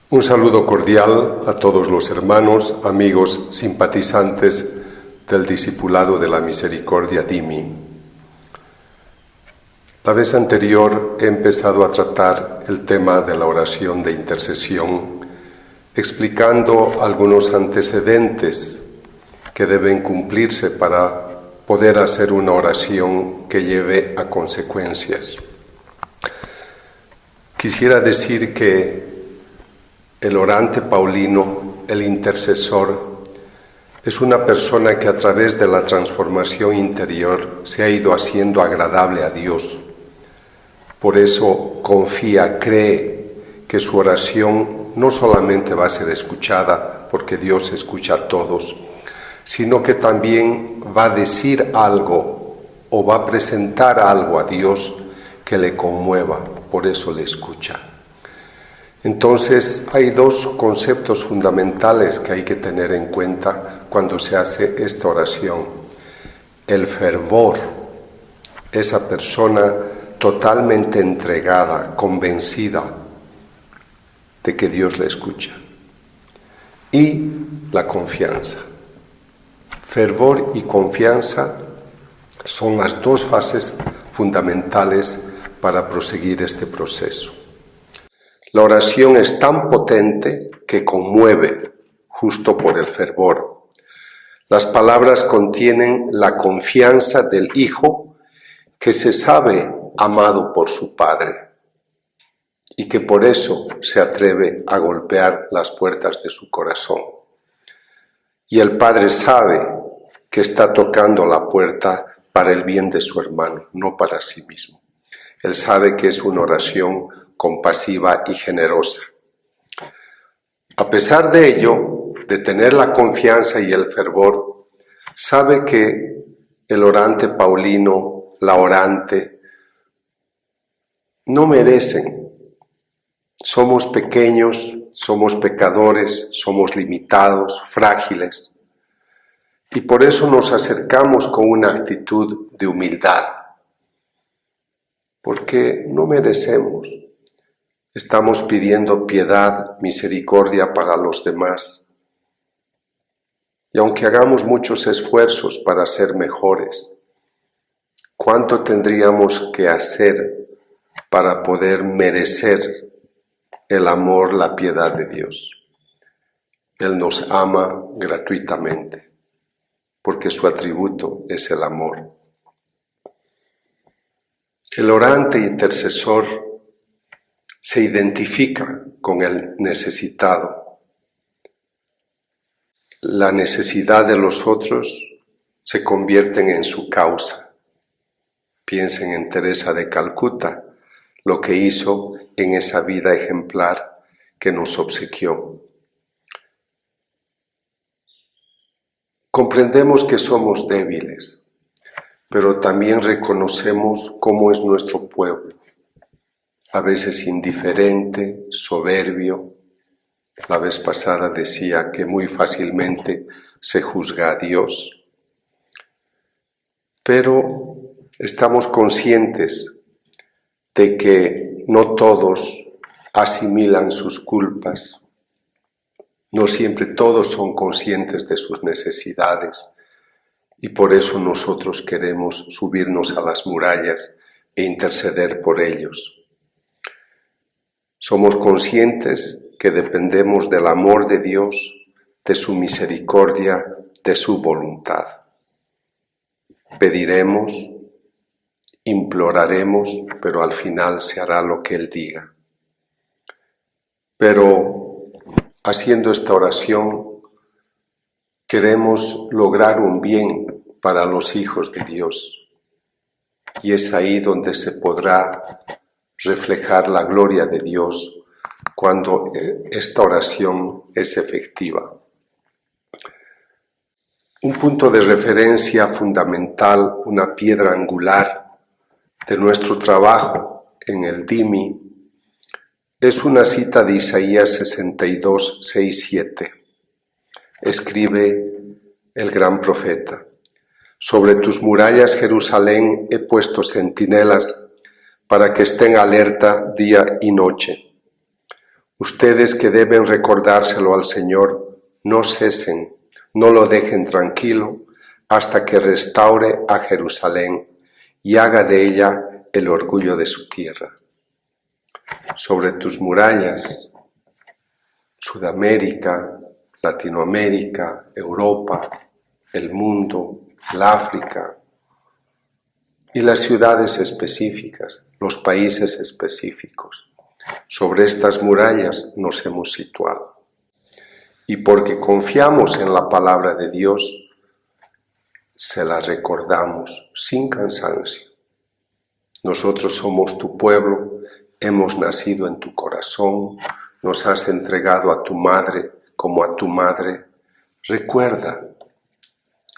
Un saludo cordial a todos los hermanos, amigos, simpatizantes del Discipulado de la Misericordia DIMI. La vez anterior he empezado a tratar el tema de la oración de intercesión, explicando algunos antecedentes que deben cumplirse para poder hacer una oración que lleve a consecuencias. Quisiera decir que el orante paulino, el intercesor, es una persona que a través de la transformación interior se ha ido haciendo agradable a Dios. Por eso confía, cree que su oración no solamente va a ser escuchada, porque Dios escucha a todos, sino que también va a decir algo o va a presentar algo a Dios que le conmueva, por eso le escucha. Entonces, hay dos conceptos fundamentales que hay que tener en cuenta cuando se hace esta oración. El fervor, esa persona totalmente entregada, convencida de que Dios le escucha. Y la confianza. Fervor y confianza son las dos fases fundamentales para proseguir este proceso. La oración es tan potente que conmueve justo por el fervor. Las palabras contienen la confianza del Hijo que se sabe amado por su Padre y que por eso se atreve a golpear las puertas de su corazón. Y el Padre sabe que está tocando la puerta para el bien de su hermano, no para sí mismo. Él sabe que es una oración compasiva y generosa. A pesar de ello, de tener la confianza y el fervor, sabe que el orante paulino, la orante, no merecen. Somos pequeños, somos pecadores, somos limitados, frágiles, y por eso nos acercamos con una actitud de humildad, porque no merecemos. Estamos pidiendo piedad, misericordia para los demás. Y aunque hagamos muchos esfuerzos para ser mejores, ¿cuánto tendríamos que hacer para poder merecer el amor, la piedad de Dios? Él nos ama gratuitamente, porque su atributo es el amor. El orante intercesor se identifica con el necesitado. La necesidad de los otros se convierten en su causa. Piensen en Teresa de Calcuta, lo que hizo en esa vida ejemplar que nos obsequió. Comprendemos que somos débiles, pero también reconocemos cómo es nuestro pueblo. A veces indiferente, soberbio. La vez pasada decía que muy fácilmente se juzga a Dios. Pero estamos conscientes de que no todos asimilan sus culpas. No siempre todos son conscientes de sus necesidades. Y por eso nosotros queremos subirnos a las murallas e interceder por ellos. Somos conscientes que dependemos del amor de Dios, de su misericordia, de su voluntad. Pediremos, imploraremos, pero al final se hará lo que Él diga. Pero haciendo esta oración, queremos lograr un bien para los hijos de Dios. Y es ahí donde se podrá reflejar la gloria de Dios cuando esta oración es efectiva. Un punto de referencia fundamental, una piedra angular de nuestro trabajo en el DIMI, es una cita de Isaías 62, 6, 7. Escribe el gran profeta: sobre tus murallas, Jerusalén, he puesto centinelas para que estén alerta día y noche. Ustedes que deben recordárselo al Señor, no cesen, no lo dejen tranquilo hasta que restaure a Jerusalén y haga de ella el orgullo de su tierra. Sobre tus murallas, Sudamérica, Latinoamérica, Europa, el mundo, el África y las ciudades específicas, los países específicos. Sobre estas murallas nos hemos situado. Y porque confiamos en la palabra de Dios, se la recordamos sin cansancio. Nosotros somos tu pueblo, hemos nacido en tu corazón, nos has entregado a tu madre como a tu madre. Recuerda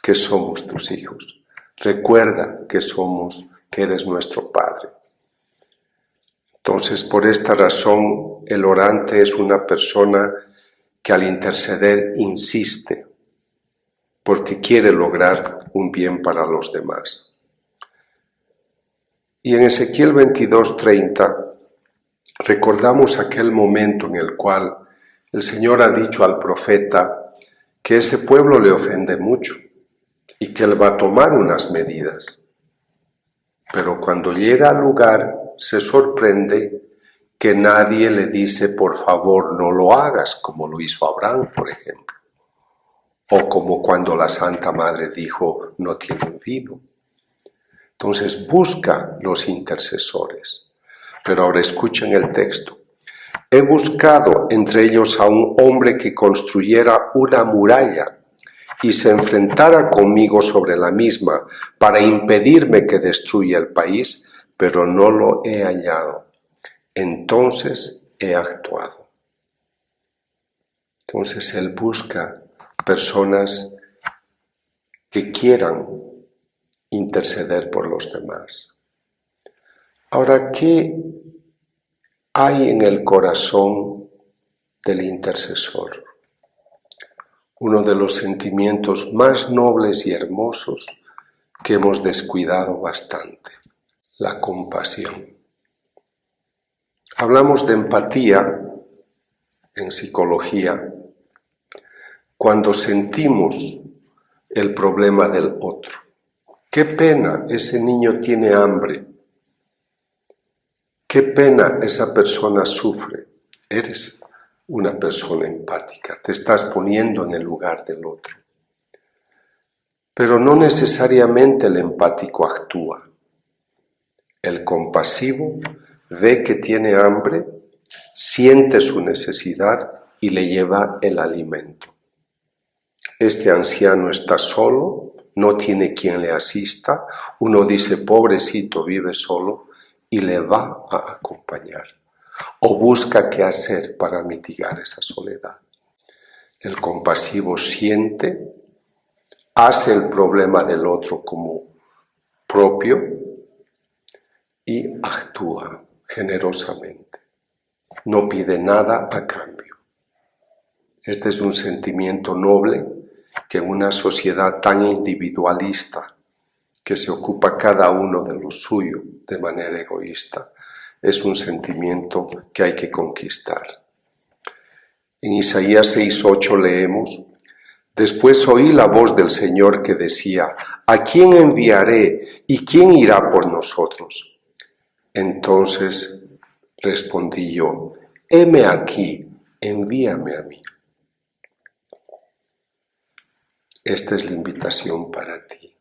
que somos tus hijos. Recuerda que eres nuestro Padre. Entonces, por esta razón, el orante es una persona que al interceder insiste, porque quiere lograr un bien para los demás. Y en Ezequiel 22:30 recordamos aquel momento en el cual el Señor ha dicho al profeta que ese pueblo le ofende mucho y que él va a tomar unas medidas. Pero cuando llega al lugar se sorprende que nadie le dice por favor no lo hagas, como lo hizo Abraham, por ejemplo. O como cuando la Santa Madre dijo no tienen vino. Entonces busca los intercesores. Pero ahora escuchen el texto. He buscado entre ellos a un hombre que construyera una muralla y se enfrentara conmigo sobre la misma para impedirme que destruya el país, pero no lo he hallado. Entonces he actuado. Entonces él busca personas que quieran interceder por los demás. Ahora, ¿qué hay en el corazón del intercesor? Uno de los sentimientos más nobles y hermosos que hemos descuidado bastante, la compasión. Hablamos de empatía en psicología cuando sentimos el problema del otro. Qué pena, ese niño tiene hambre. Qué pena, esa persona sufre. Eres una persona empática, te estás poniendo en el lugar del otro. Pero no necesariamente el empático actúa. El compasivo ve que tiene hambre, siente su necesidad y le lleva el alimento. Este anciano está solo, no tiene quien le asista, uno dice pobrecito, vive solo y le va a acompañar o busca qué hacer para mitigar esa soledad. El compasivo siente, hace el problema del otro como propio y actúa generosamente. No pide nada a cambio. Este es un sentimiento noble que en una sociedad tan individualista que se ocupa cada uno de lo suyo de manera egoísta, es un sentimiento que hay que conquistar. En Isaías 6:8 leemos: Después oí la voz del Señor que decía: ¿A quién enviaré y quién irá por nosotros? Entonces respondí yo: heme aquí, envíame a mí. Esta es la invitación para ti,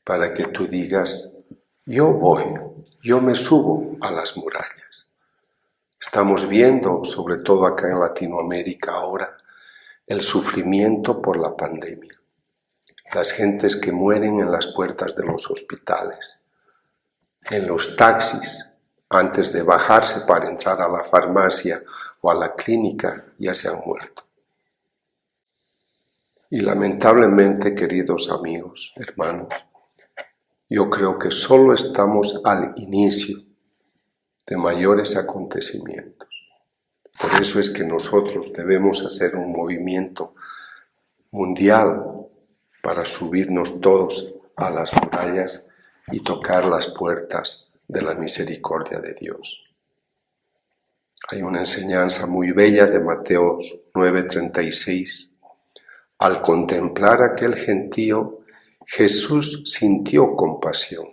para que tú digas: yo voy, yo me subo a las murallas. Estamos viendo, sobre todo acá en Latinoamérica ahora, el sufrimiento por la pandemia. Las gentes que mueren en las puertas de los hospitales, en los taxis, antes de bajarse para entrar a la farmacia o a la clínica, ya se han muerto. Y lamentablemente, queridos amigos, hermanos, yo creo que solo estamos al inicio de mayores acontecimientos. Por eso es que nosotros debemos hacer un movimiento mundial para subirnos todos a las murallas y tocar las puertas de la misericordia de Dios. Hay una enseñanza muy bella de Mateo 9:36. Al contemplar a aquel gentío, Jesús sintió compasión,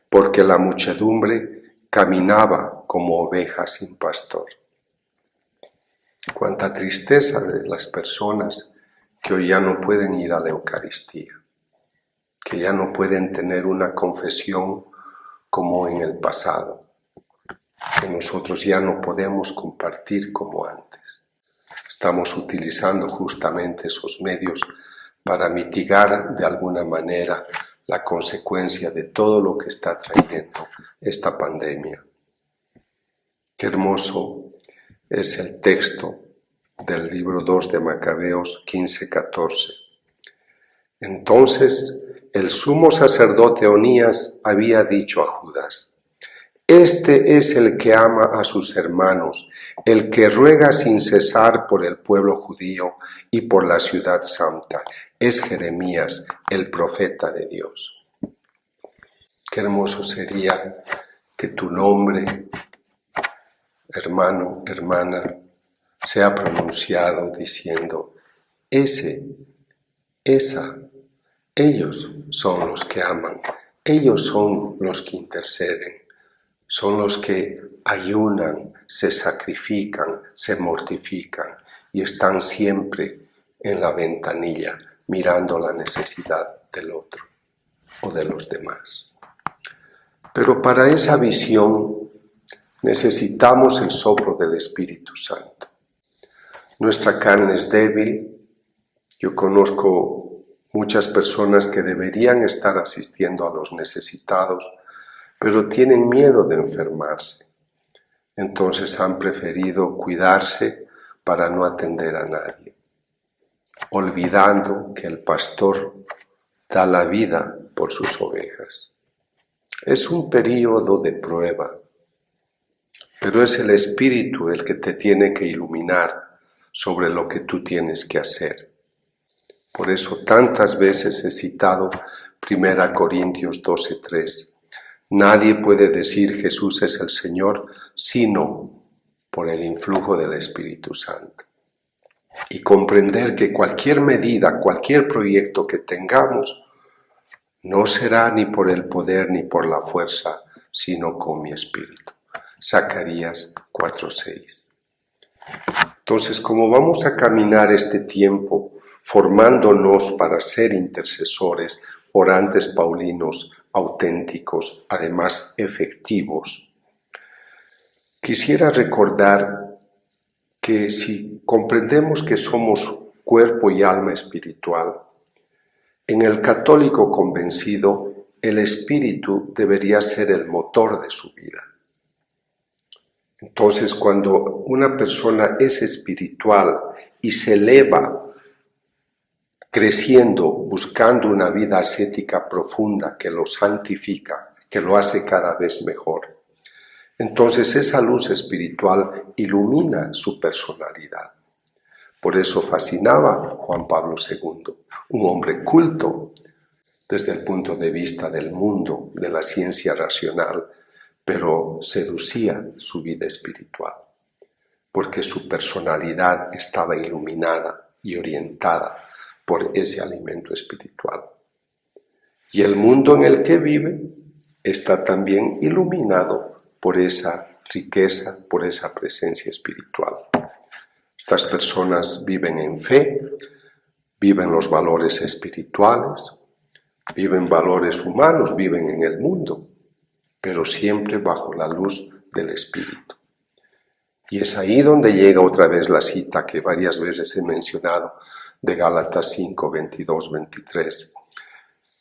porque la muchedumbre caminaba como ovejas sin pastor. Cuánta tristeza de las personas que hoy ya no pueden ir a la Eucaristía, que ya no pueden tener una confesión como en el pasado, que nosotros ya no podemos compartir como antes. Estamos utilizando justamente esos medios para mitigar de alguna manera la consecuencia de todo lo que está trayendo esta pandemia. Qué hermoso es el texto del libro 2 de Macabeos 15:14. Entonces el sumo sacerdote Onías había dicho a Judas: este es el que ama a sus hermanos, el que ruega sin cesar por el pueblo judío y por la ciudad santa. Es Jeremías, el profeta de Dios. Qué hermoso sería que tu nombre, hermano, hermana, sea pronunciado diciendo: ese, esa, ellos son los que aman, ellos son los que interceden. Son los que ayunan, se sacrifican, se mortifican y están siempre en la ventanilla mirando la necesidad del otro o de los demás. Pero para esa visión necesitamos el soplo del Espíritu Santo. Nuestra carne es débil. Yo conozco muchas personas que deberían estar asistiendo a los necesitados, pero tienen miedo de enfermarse. Entonces han preferido cuidarse para no atender a nadie, olvidando que el pastor da la vida por sus ovejas. Es un período de prueba, pero es el Espíritu el que te tiene que iluminar sobre lo que tú tienes que hacer. Por eso tantas veces he citado 1 Corintios 12:3. Nadie puede decir Jesús es el Señor sino por el influjo del Espíritu Santo. Y comprender que cualquier medida, cualquier proyecto que tengamos, no será ni por el poder ni por la fuerza, sino con mi Espíritu. Zacarías 4:6. Entonces, como vamos a caminar este tiempo formándonos para ser intercesores, orantes paulinos, auténticos, además efectivos, quisiera recordar que si comprendemos que somos cuerpo y alma espiritual, en el católico convencido, el espíritu debería ser el motor de su vida. Entonces, cuando una persona es espiritual y se eleva creciendo, buscando una vida ascética profunda que lo santifica, que lo hace cada vez mejor, entonces esa luz espiritual ilumina su personalidad. Por eso fascinaba Juan Pablo II, un hombre culto desde el punto de vista del mundo, de la ciencia racional, pero seducía su vida espiritual, porque su personalidad estaba iluminada y orientada por ese alimento espiritual. Y el mundo en el que vive está también iluminado por esa riqueza, por esa presencia espiritual. Estas personas viven en fe, viven los valores espirituales, viven valores humanos, viven en el mundo, pero siempre bajo la luz del Espíritu. Y es ahí donde llega otra vez la cita que varias veces he mencionado de Gálatas 5, 22, 23,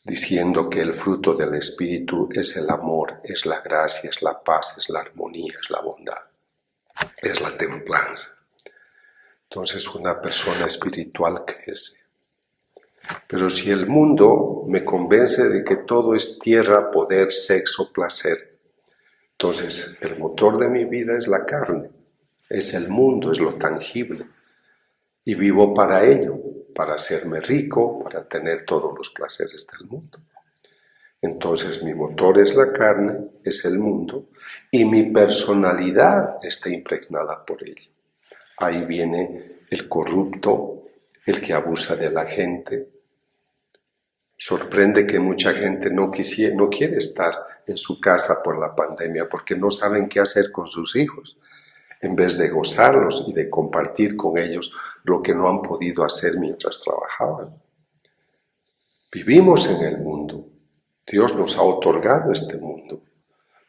diciendo que el fruto del Espíritu es el amor, es la gracia, es la paz, es la armonía, es la bondad, es la templanza. Entonces una persona espiritual crece. Pero si el mundo me convence de que todo es tierra, poder, sexo, placer, entonces el motor de mi vida es la carne, es el mundo, es lo tangible. Y vivo para ello, para hacerme rico, para tener todos los placeres del mundo. Entonces mi motor es la carne, es el mundo, y mi personalidad está impregnada por ello. Ahí viene el corrupto, el que abusa de la gente. Sorprende que mucha gente no quiere estar en su casa por la pandemia porque no saben qué hacer con sus hijos, en vez de gozarlos y de compartir con ellos lo que no han podido hacer mientras trabajaban. Vivimos en el mundo. Dios nos ha otorgado este mundo,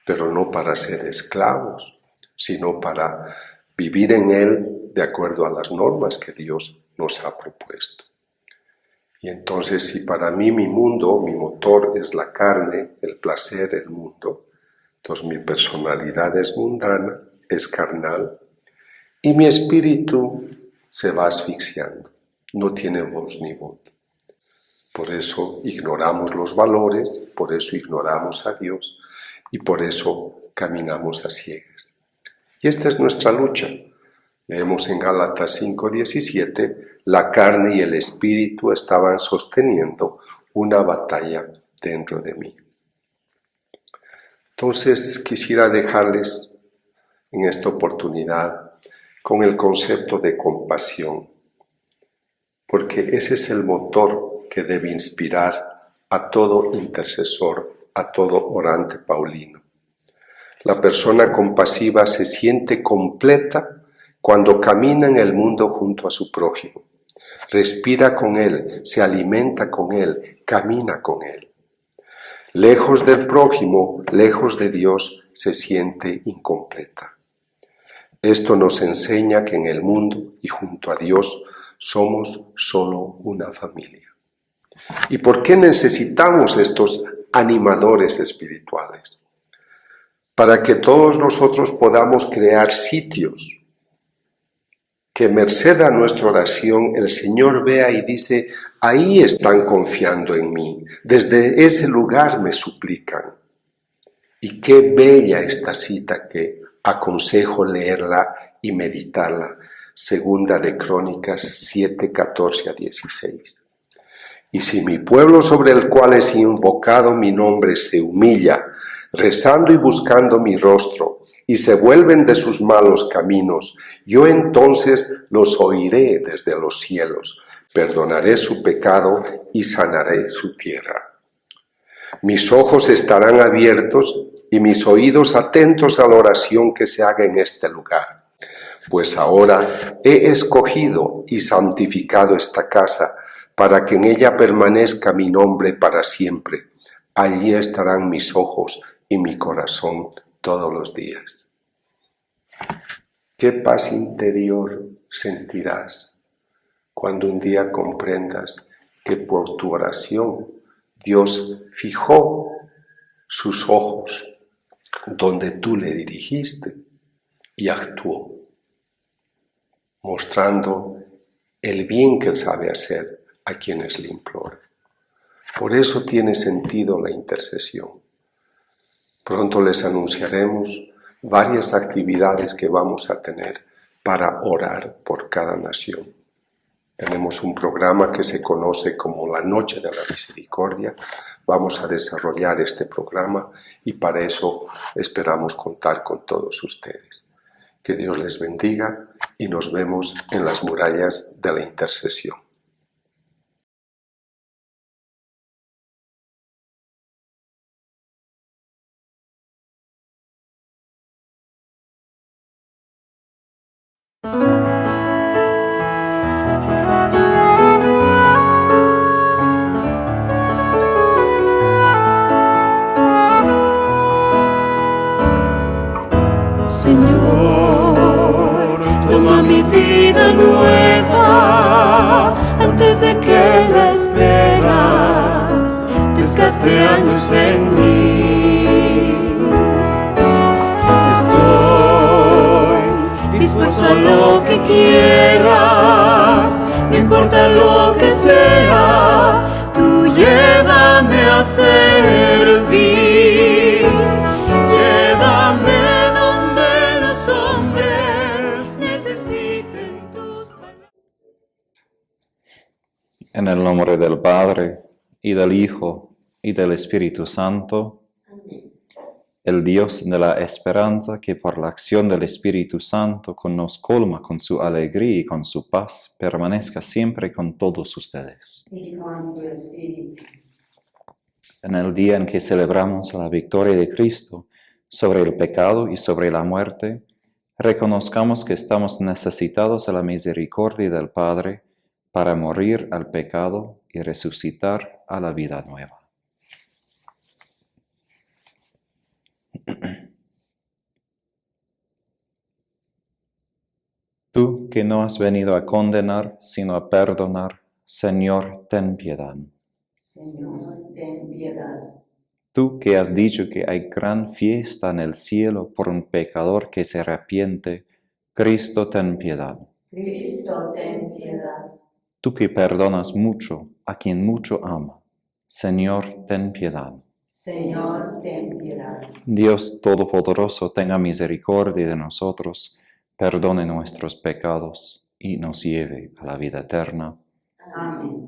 pero no para ser esclavos, sino para vivir en él de acuerdo a las normas que Dios nos ha propuesto. Y entonces, si para mí mi mundo, mi motor es la carne, el placer, el mundo, entonces mi personalidad es mundana, es carnal, y mi espíritu se va asfixiando, no tiene voz ni voto. Por eso ignoramos los valores, por eso ignoramos a Dios y por eso caminamos a ciegas. Y esta es nuestra lucha. Leemos en Gálatas 5:17, la carne y el espíritu estaban sosteniendo una batalla dentro de mí. Entonces quisiera dejarles en esta oportunidad con el concepto de compasión, porque ese es el motor que debe inspirar a todo intercesor, a todo orante paulino. La persona compasiva se siente completa cuando camina en el mundo junto a su prójimo, respira con él, se alimenta con él, camina con él. Lejos del prójimo, lejos de Dios, se siente incompleta. Esto nos enseña que en el mundo y junto a Dios somos solo una familia. ¿Y por qué necesitamos estos animadores espirituales? Para que todos nosotros podamos crear sitios que merced a nuestra oración el Señor vea y dice, ahí están confiando en mí, desde ese lugar me suplican. Y qué bella esta cita que aconsejo leerla y meditarla, segunda de Crónicas 7:14-16. Y si mi pueblo sobre el cual es invocado mi nombre se humilla, rezando y buscando mi rostro, y se vuelven de sus malos caminos, yo entonces los oiré desde los cielos, perdonaré su pecado y sanaré su tierra. Mis ojos estarán abiertos y mis oídos atentos a la oración que se haga en este lugar. Pues ahora he escogido y santificado esta casa, para que en ella permanezca mi nombre para siempre. Allí estarán mis ojos y mi corazón todos los días. ¿Qué paz interior sentirás cuando un día comprendas que por tu oración Dios fijó sus ojos donde tú le dirigiste y actuó, mostrando el bien que sabe hacer a quienes le imploran? Por eso tiene sentido la intercesión. Pronto les anunciaremos varias actividades que vamos a tener para orar por cada nación. Tenemos un programa que se conoce como la Noche de la Misericordia. Vamos a desarrollar este programa y para eso esperamos contar con todos ustedes. Que Dios les bendiga y nos vemos en las murallas de la intercesión. Señor, toma mi vida nueva antes de que la espera desgaste años en mí. Estoy dispuesto a lo que quieras, no importa lo que sea, tú llévame a servir. Llévame donde los hombres necesiten tus palabras. En el nombre del Padre, y del Hijo, y del Espíritu Santo. El Dios de la esperanza, que por la acción del Espíritu Santo nos colma con su alegría y con su paz, permanezca siempre con todos ustedes. Y con tu espíritu. En el día en que celebramos la victoria de Cristo sobre el pecado y sobre la muerte, reconozcamos que estamos necesitados de la misericordia del Padre para morir al pecado y resucitar a la vida nueva. Tú que no has venido a condenar, sino a perdonar, Señor, ten piedad. Señor, ten piedad. Tú que has dicho que hay gran fiesta en el cielo por un pecador que se arrepiente, Cristo, ten piedad. Cristo, ten piedad. Tú que perdonas mucho a quien mucho ama, Señor, ten piedad. Señor, ten piedad. Dios Todopoderoso, tenga misericordia de nosotros, perdone nuestros pecados y nos lleve a la vida eterna. Amén.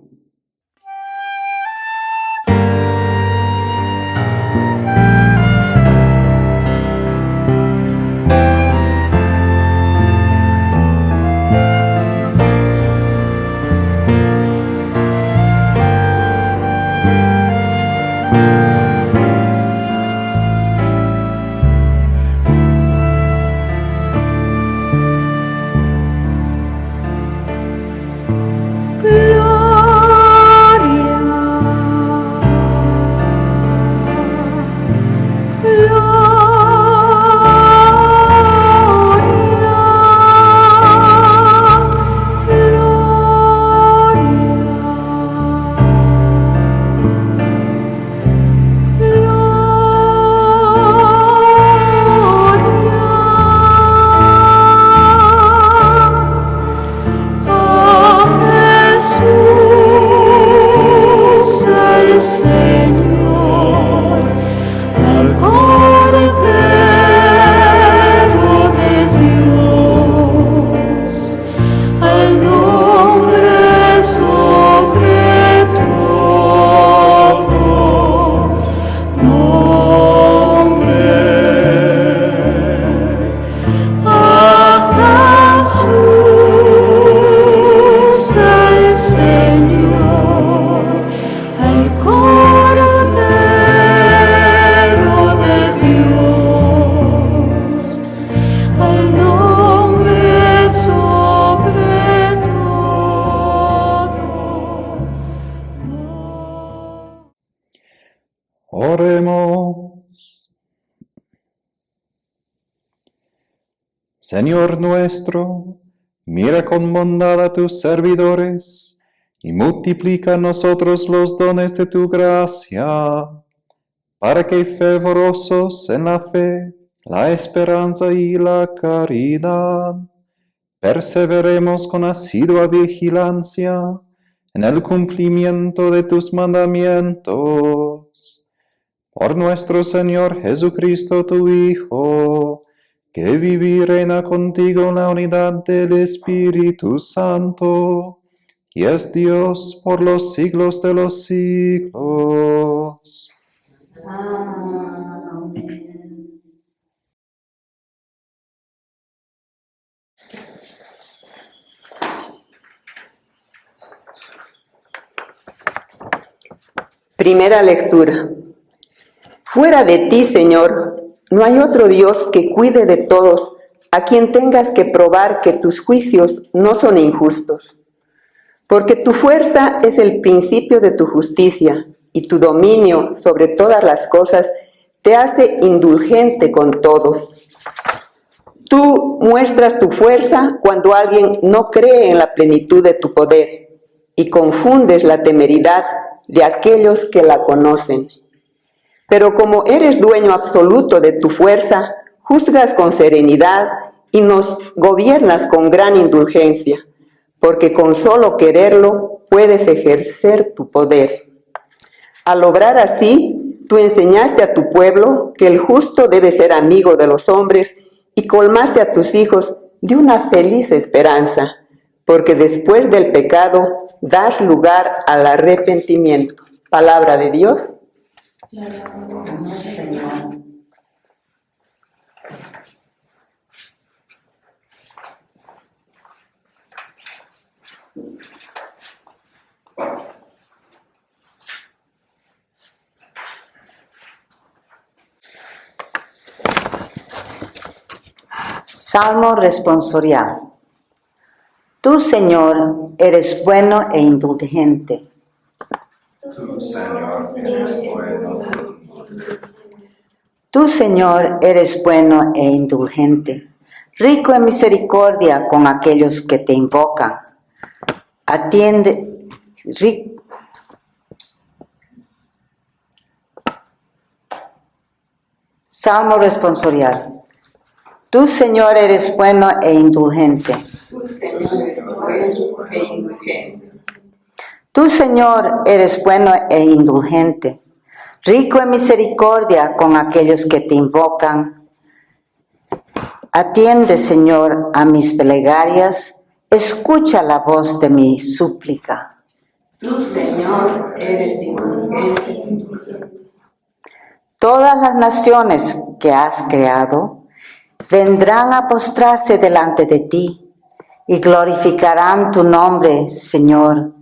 Oremos. Señor nuestro, mira con bondad a tus servidores y multiplica a nosotros los dones de tu gracia, para que fervorosos en la fe, la esperanza y la caridad, perseveremos con asidua vigilancia en el cumplimiento de tus mandamientos. Por nuestro Señor Jesucristo, tu Hijo, que vive y reina contigo en la unidad del Espíritu Santo, y es Dios por los siglos de los siglos. Amén. Primera lectura. Fuera de ti, Señor, no hay otro Dios que cuide de todos, a quien tengas que probar que tus juicios no son injustos. Porque tu fuerza es el principio de tu justicia, y tu dominio sobre todas las cosas te hace indulgente con todos. Tú muestras tu fuerza cuando alguien no cree en la plenitud de tu poder, y confundes la temeridad de aquellos que la conocen. Pero como eres dueño absoluto de tu fuerza, juzgas con serenidad y nos gobiernas con gran indulgencia, porque con solo quererlo puedes ejercer tu poder. Al obrar así, tú enseñaste a tu pueblo que el justo debe ser amigo de los hombres y colmaste a tus hijos de una feliz esperanza, porque después del pecado das lugar al arrepentimiento. Palabra de Dios. Danos, Señor. Salmo responsorial. Tú, Señor, eres bueno e indulgente. Tú, Señor, eres bueno. Tú, Señor, eres bueno e indulgente, rico en misericordia con aquellos que te invocan. Atiende, Salmo responsorial. Tú, Señor, eres bueno e indulgente. Tú, Señor, eres bueno e indulgente, rico en misericordia con aquellos que te invocan. Atiende, Señor, a mis plegarias, escucha la voz de mi súplica. Tú, Señor, eres indulgente. Todas las naciones que has creado vendrán a postrarse delante de ti y glorificarán tu nombre, Señor.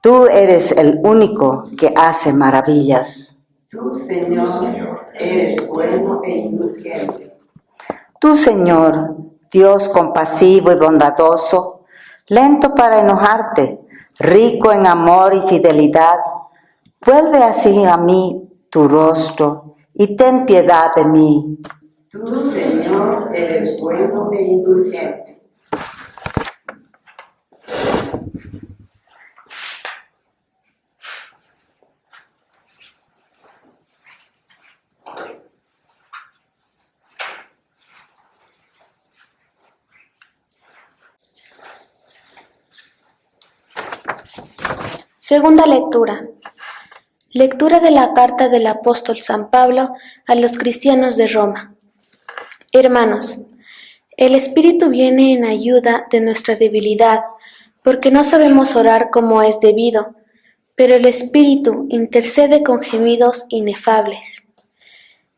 Tú eres el único que hace maravillas. Tú, Señor, eres bueno e indulgente. Tú, Señor, Dios compasivo y bondadoso, lento para enojarte, rico en amor y fidelidad, vuelve así a mí tu rostro y ten piedad de mí. Tú, Señor, eres bueno e indulgente. Segunda lectura. Lectura de la carta del apóstol San Pablo a los cristianos de Roma. Hermanos, el Espíritu viene en ayuda de nuestra debilidad, porque no sabemos orar como es debido, pero el Espíritu intercede con gemidos inefables.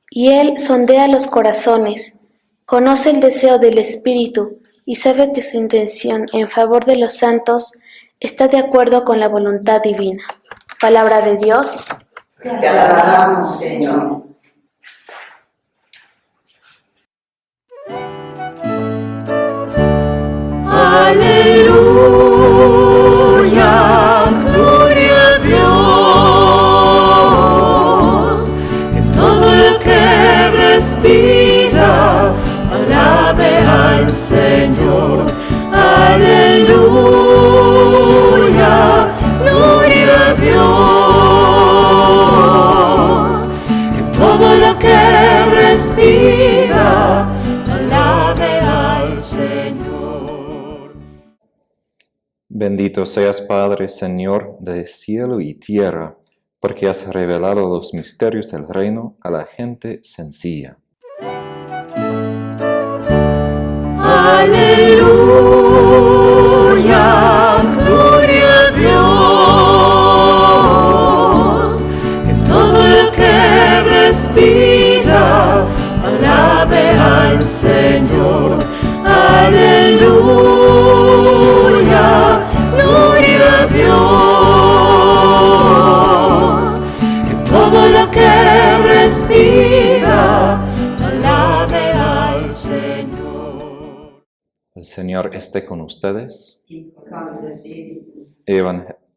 Y Él sondea los corazones, conoce el deseo del Espíritu y sabe que su intención en favor de los santos está de acuerdo con la voluntad divina. Palabra de Dios. Te alabamos, Señor. Aleluya, gloria a Dios, que todo lo que respira alabe al Señor. Aleluya, gloria a Dios, que todo lo que respira alabe al Señor. Bendito seas, Padre, Señor de cielo y tierra, porque has revelado los misterios del reino a la gente sencilla. Aleluya, gloria a Dios, que todo lo que respira alabe al Señor. Aleluya, gloria a Dios, que todo lo que respira alabe al Señor. El Señor esté con ustedes. Y con tu espíritu.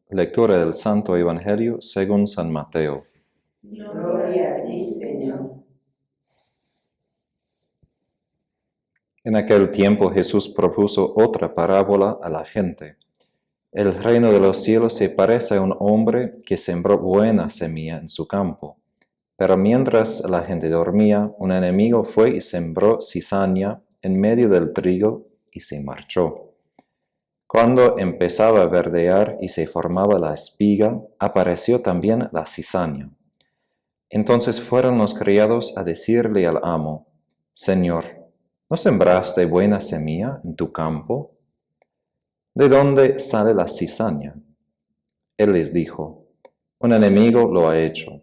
Lectura del Santo Evangelio según San Mateo. Gloria a ti, Señor. En aquel tiempo Jesús propuso otra parábola a la gente. El reino de los cielos se parece a un hombre que sembró buena semilla en su campo. Pero mientras la gente dormía, un enemigo fue y sembró cizaña en medio del trigo y se marchó. Cuando empezaba a verdear y se formaba la espiga, apareció también la cizaña. Entonces fueron los criados a decirle al amo: Señor, ¿no sembraste buena semilla en tu campo? ¿De dónde sale la cizaña? Él les dijo: Un enemigo lo ha hecho.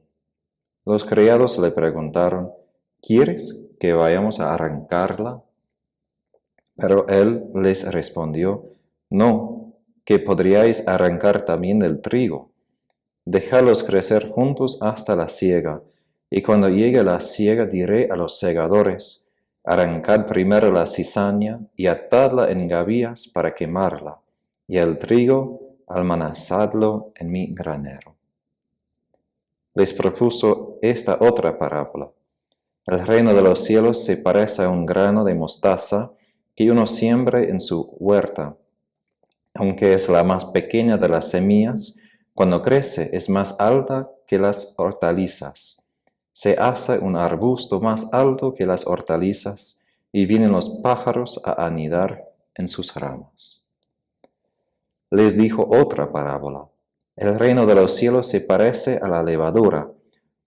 Los criados le preguntaron, ¿quieres que vayamos a arrancarla? Pero él les respondió, no, que podríais arrancar también el trigo. Dejadlos crecer juntos hasta la siega, y cuando llegue la siega diré a los segadores, arrancad primero la cizaña y atadla en gavillas para quemarla, y el trigo almacenadlo en mi granero. Les propuso esta otra parábola. El reino de los cielos se parece a un grano de mostaza que uno siembre en su huerta. Aunque es la más pequeña de las semillas, cuando crece es más alta que las hortalizas. Se hace un arbusto más alto que las hortalizas y vienen los pájaros a anidar en sus ramas. Les dijo otra parábola. El reino de los cielos se parece a la levadura.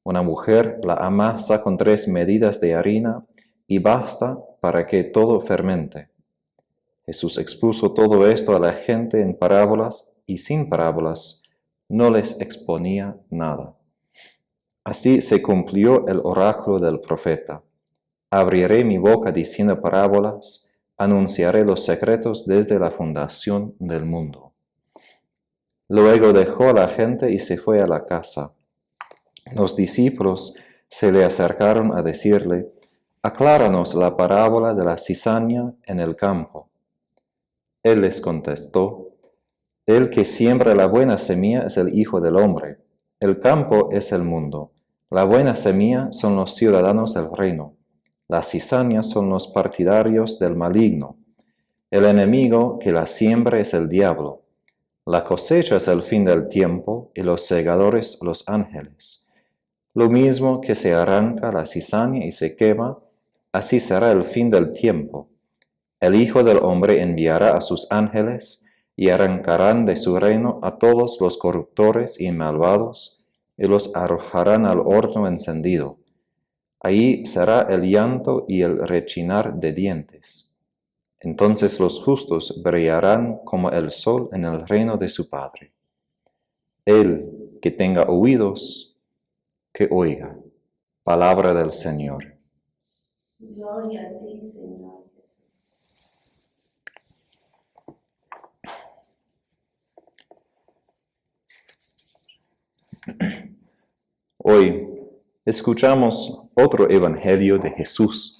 Una mujer la amasa con 3 medidas de harina y basta para que todo fermente. Jesús expuso todo esto a la gente en parábolas y sin parábolas no les exponía nada. Así se cumplió el oráculo del profeta. Abriré mi boca diciendo parábolas, anunciaré los secretos desde la fundación del mundo. Luego dejó a la gente y se fue a la casa. Los discípulos se le acercaron a decirle, acláranos la parábola de la cizaña en el campo. Él les contestó, el que siembra la buena semilla es el Hijo del Hombre. El campo es el mundo. La buena semilla son los ciudadanos del reino. Las cizañas son los partidarios del maligno. El enemigo que la siembra es el diablo. La cosecha es el fin del tiempo y los segadores los ángeles. Lo mismo que se arranca la cizaña y se quema, así será el fin del tiempo. El Hijo del Hombre enviará a sus ángeles y arrancarán de su reino a todos los corruptores y malvados y los arrojarán al horno encendido. Allí será el llanto y el rechinar de dientes. Entonces los justos brillarán como el sol en el reino de su Padre. El que tenga oídos, que oiga. Palabra del Señor. Gloria a ti, Señor Jesús. Hoy escuchamos otro evangelio de Jesús.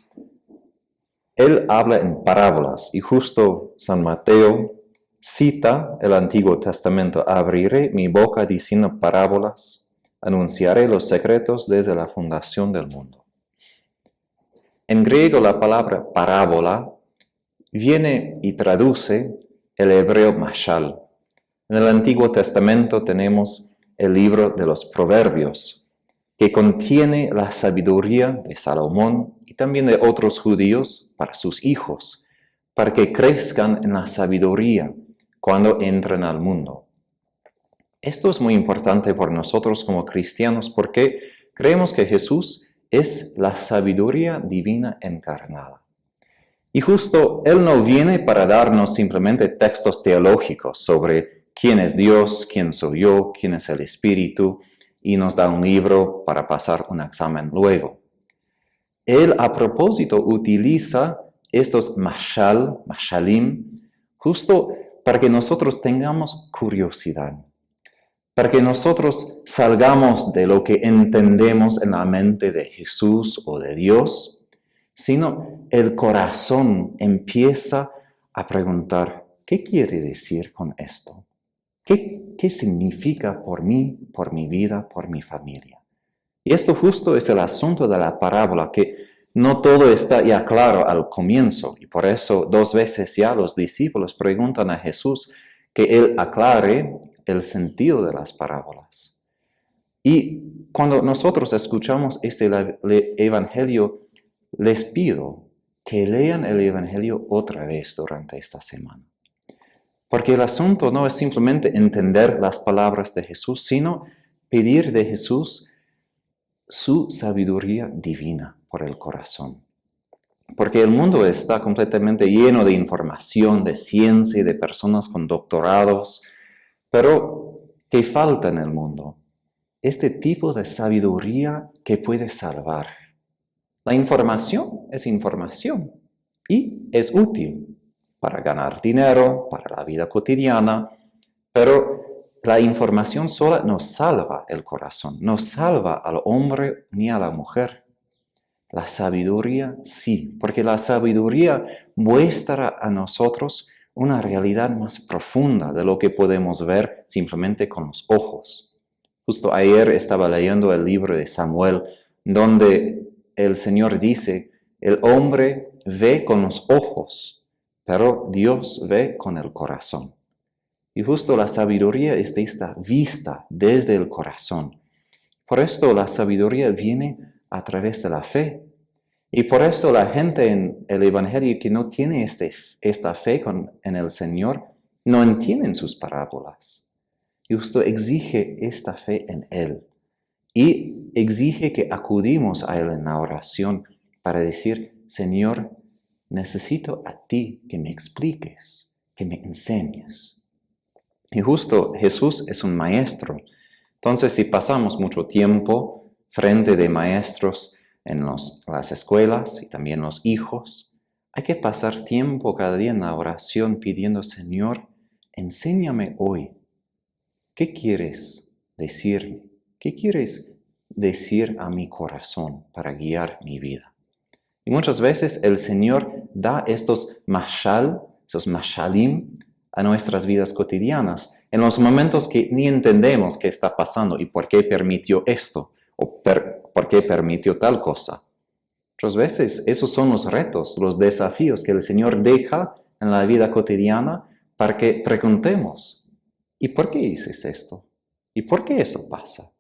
Él habla en parábolas y justo San Mateo cita el Antiguo Testamento. Abriré mi boca diciendo parábolas, anunciaré los secretos desde la fundación del mundo. En griego la palabra parábola viene y traduce el hebreo mashal. En el Antiguo Testamento tenemos el libro de los Proverbios, que contiene la sabiduría de Salomón y también de otros judíos para sus hijos, para que crezcan en la sabiduría cuando entran al mundo. Esto es muy importante por nosotros como cristianos porque creemos que Jesús es la sabiduría divina encarnada. Y justo Él no viene para darnos simplemente textos teológicos sobre quién es Dios, quién soy yo, quién es el Espíritu, y nos da un libro para pasar un examen luego. Él a propósito utiliza estos mashalim, justo para que nosotros tengamos curiosidad, para que nosotros salgamos de lo que entendemos en la mente de Jesús o de Dios, sino el corazón empieza a preguntar, ¿qué quiere decir con esto? ¿Qué significa por mí, por mi vida, por mi familia? Y esto justo es el asunto de la parábola, que no todo está ya claro al comienzo, y por eso 2 veces ya los discípulos preguntan a Jesús que Él aclare el sentido de las parábolas. Y cuando nosotros escuchamos este evangelio, les pido que lean el evangelio otra vez durante esta semana. Porque el asunto no es simplemente entender las palabras de Jesús, sino pedir de Jesús su sabiduría divina por el corazón. Porque el mundo está completamente lleno de información, de ciencia y de personas con doctorados, pero ¿qué falta en el mundo? este tipo de sabiduría que puede salvar. La información es información y es útil para ganar dinero, para la vida cotidiana, pero la información sola no salva el corazón, no salva al hombre ni a la mujer. La sabiduría sí, porque la sabiduría muestra a nosotros una realidad más profunda de lo que podemos ver simplemente con los ojos. Justo ayer estaba leyendo el libro de Samuel, donde el Señor dice, el hombre ve con los ojos, pero Dios ve con el corazón. Y justo la sabiduría es de esta vista desde el corazón. Por esto la sabiduría viene a través de la fe. Y por esto la gente en el Evangelio que no tiene esta fe en el Señor, no entienden sus parábolas. Y justo exige esta fe en Él. Y exige que acudimos a Él en la oración para decir, Señor, necesito a ti que me expliques, que me enseñes. Y justo Jesús es un maestro. Entonces, si pasamos mucho tiempo frente de maestros en las escuelas y también los hijos, hay que pasar tiempo cada día en la oración pidiendo, Señor, enséñame hoy. ¿Qué quieres decirme? ¿Qué quieres decir a mi corazón para guiar mi vida? Y muchas veces el Señor da estos mashal, esos mashalim, a nuestras vidas cotidianas, en los momentos que ni entendemos qué está pasando y por qué permitió esto, o por qué permitió tal cosa. Otras veces esos son los retos, los desafíos que el Señor deja en la vida cotidiana para que preguntemos, ¿y por qué dices esto? ¿Y por qué eso pasa?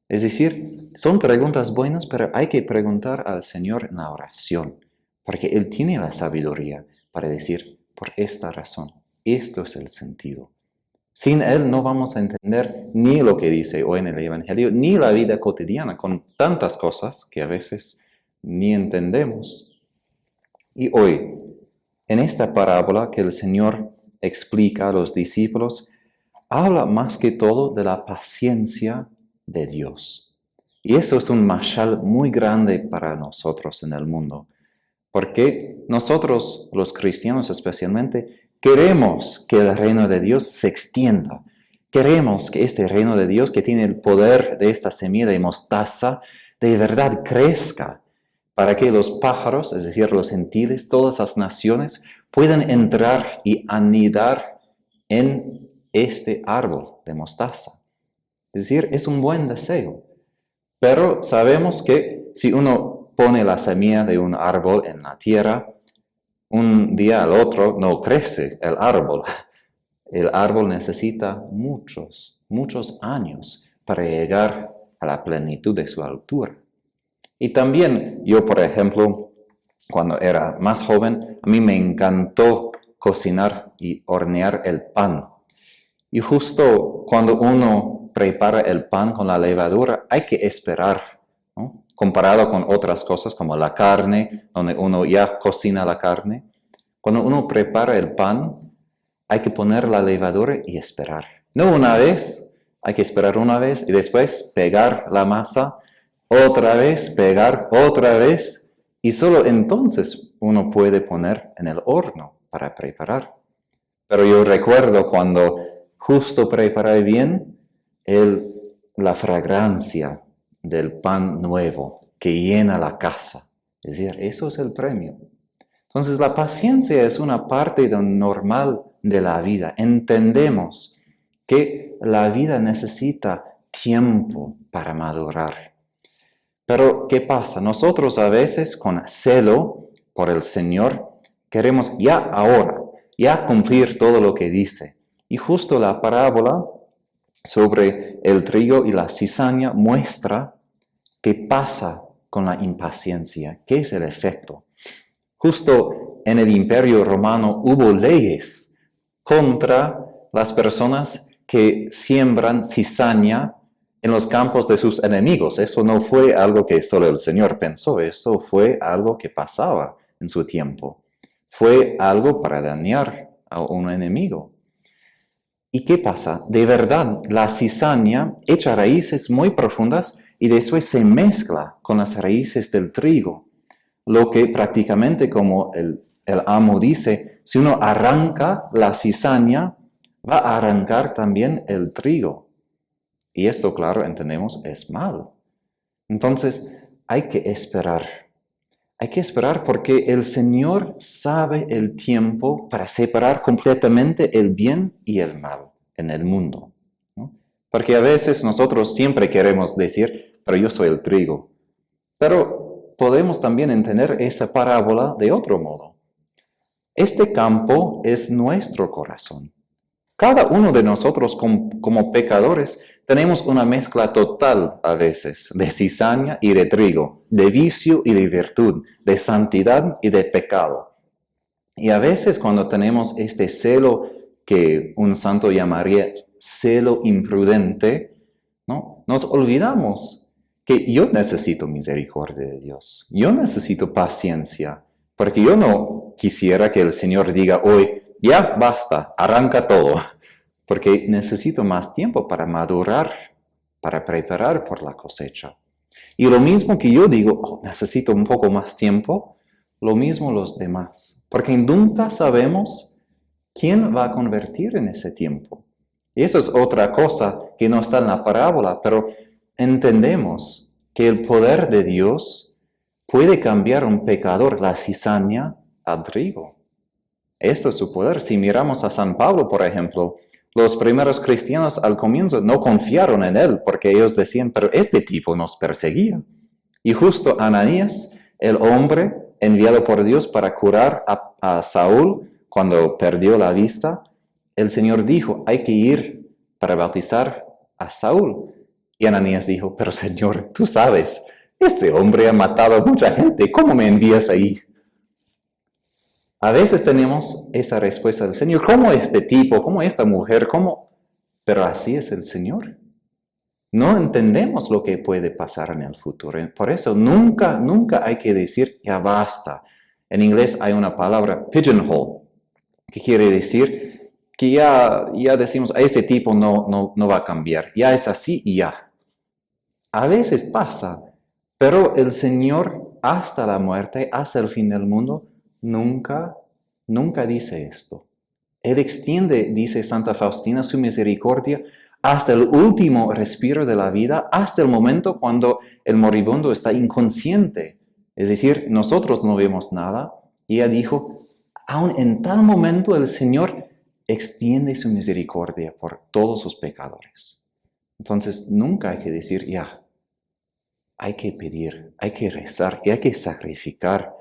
Es decir, son preguntas buenas, pero hay que preguntar al Señor en la oración, porque Él tiene la sabiduría para decir, por esta razón, esto es el sentido. Sin Él no vamos a entender ni lo que dice hoy en el Evangelio, ni la vida cotidiana, con tantas cosas que a veces ni entendemos. Y hoy, en esta parábola que el Señor explica a los discípulos, habla más que todo de la paciencia de Dios. Y eso es un mashal muy grande para nosotros en el mundo, porque nosotros, los cristianos especialmente, queremos que el reino de Dios se extienda. Queremos que este reino de Dios, que tiene el poder de esta semilla de mostaza, de verdad crezca, para que los pájaros, es decir, los gentiles, todas las naciones, puedan entrar y anidar en este árbol de mostaza. Es decir, es un buen deseo. Pero sabemos que si uno pone la semilla de un árbol en la tierra, un día al otro no crece el árbol. El árbol necesita muchos años para llegar a la plenitud de su altura. Y también yo, por ejemplo, cuando era más joven, a mí me encantó cocinar y hornear el pan. Y justo cuando uno prepara el pan con la levadura, hay que esperar, ¿no? Comparado con otras cosas como la carne, donde uno ya cocina la carne. Cuando uno prepara el pan, hay que poner la levadura y esperar. No una vez, hay que esperar una vez y después pegar la masa, otra vez, pegar otra vez, y solo entonces uno puede poner en el horno para preparar. Pero yo recuerdo cuando justo preparé bien la fragancia del pan nuevo que llena la casa. Es decir, eso es el premio. Entonces la paciencia es una parte normal de la vida. Entendemos que la vida necesita tiempo para madurar. Pero ¿qué pasa? Nosotros a veces con celo por el Señor queremos ya ahora, ya cumplir todo lo que dice. Y justo la parábola sobre el trigo y la cizaña muestra qué pasa con la impaciencia, qué es el efecto. Justo en el Imperio Romano hubo leyes contra las personas que siembran cizaña en los campos de sus enemigos. Eso no fue algo que solo el Señor pensó, eso fue algo que pasaba en su tiempo. Fue algo para dañar a un enemigo. ¿Y qué pasa? De verdad, la cizaña echa raíces muy profundas y después se mezcla con las raíces del trigo. Lo que prácticamente, como el amo dice, si uno arranca la cizaña, va a arrancar también el trigo. Y eso, claro, entendemos, es malo. Entonces, hay que esperar. Hay que esperar porque el Señor sabe el tiempo para separar completamente el bien y el mal en el mundo, ¿no? Porque a veces nosotros siempre queremos decir, pero yo soy el trigo. Pero podemos también entender esta parábola de otro modo. Este campo es nuestro corazón. Cada uno de nosotros como pecadores tenemos una mezcla total a veces de cizaña y de trigo, de vicio y de virtud, de santidad y de pecado. Y a veces cuando tenemos este celo que un santo llamaría celo imprudente, ¿no? Nos olvidamos que yo necesito misericordia de Dios, yo necesito paciencia, porque yo no quisiera que el Señor diga hoy, ya basta, arranca todo, porque necesito más tiempo para madurar, para preparar por la cosecha. Y lo mismo que yo digo, necesito un poco más tiempo, lo mismo los demás, porque nunca sabemos quién va a convertir en ese tiempo. Y eso es otra cosa que no está en la parábola, pero entendemos que el poder de Dios puede cambiar a un pecador la cizaña al trigo. Esto es su poder. Si miramos a San Pablo, por ejemplo, los primeros cristianos al comienzo no confiaron en él porque ellos decían, pero este tipo nos perseguía. Y justo Ananías, el hombre enviado por Dios para curar a Saúl cuando perdió la vista, el Señor dijo, hay que ir para bautizar a Saúl. Y Ananías dijo, pero Señor, tú sabes, este hombre ha matado a mucha gente, ¿cómo me envías ahí? A veces tenemos esa respuesta del Señor, ¿cómo este tipo, cómo esta mujer, cómo? Pero así es el Señor. No entendemos lo que puede pasar en el futuro. Por eso nunca hay que decir, ya basta. En inglés hay una palabra, pigeonhole, que quiere decir que ya decimos, a este tipo no va a cambiar. Ya es así y ya. A veces pasa, pero el Señor hasta la muerte, hasta el fin del mundo, nunca dice esto. Él extiende, dice Santa Faustina, su misericordia hasta el último respiro de la vida, hasta el momento cuando el moribundo está inconsciente. Es decir, nosotros no vemos nada. Y ella dijo, aún en tal momento el Señor extiende su misericordia por todos sus pecadores. Entonces nunca hay que decir, ya, hay que pedir, hay que rezar y hay que sacrificar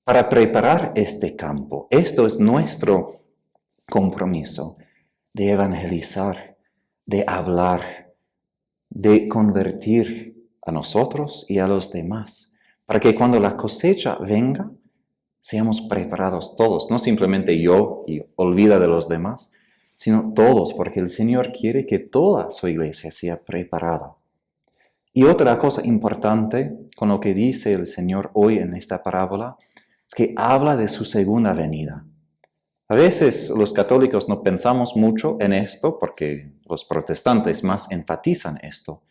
para preparar este campo. Esto es nuestro compromiso de evangelizar, de hablar, de convertir a nosotros y a los demás, para que cuando la cosecha venga, seamos preparados todos, no simplemente yo y olvida de los demás, sino todos, porque el Señor quiere que toda su iglesia sea preparada. Y otra cosa importante con lo que dice el Señor hoy en esta parábola, es que habla de su segunda venida. A veces los católicos no pensamos mucho en esto porque los protestantes más enfatizan esto,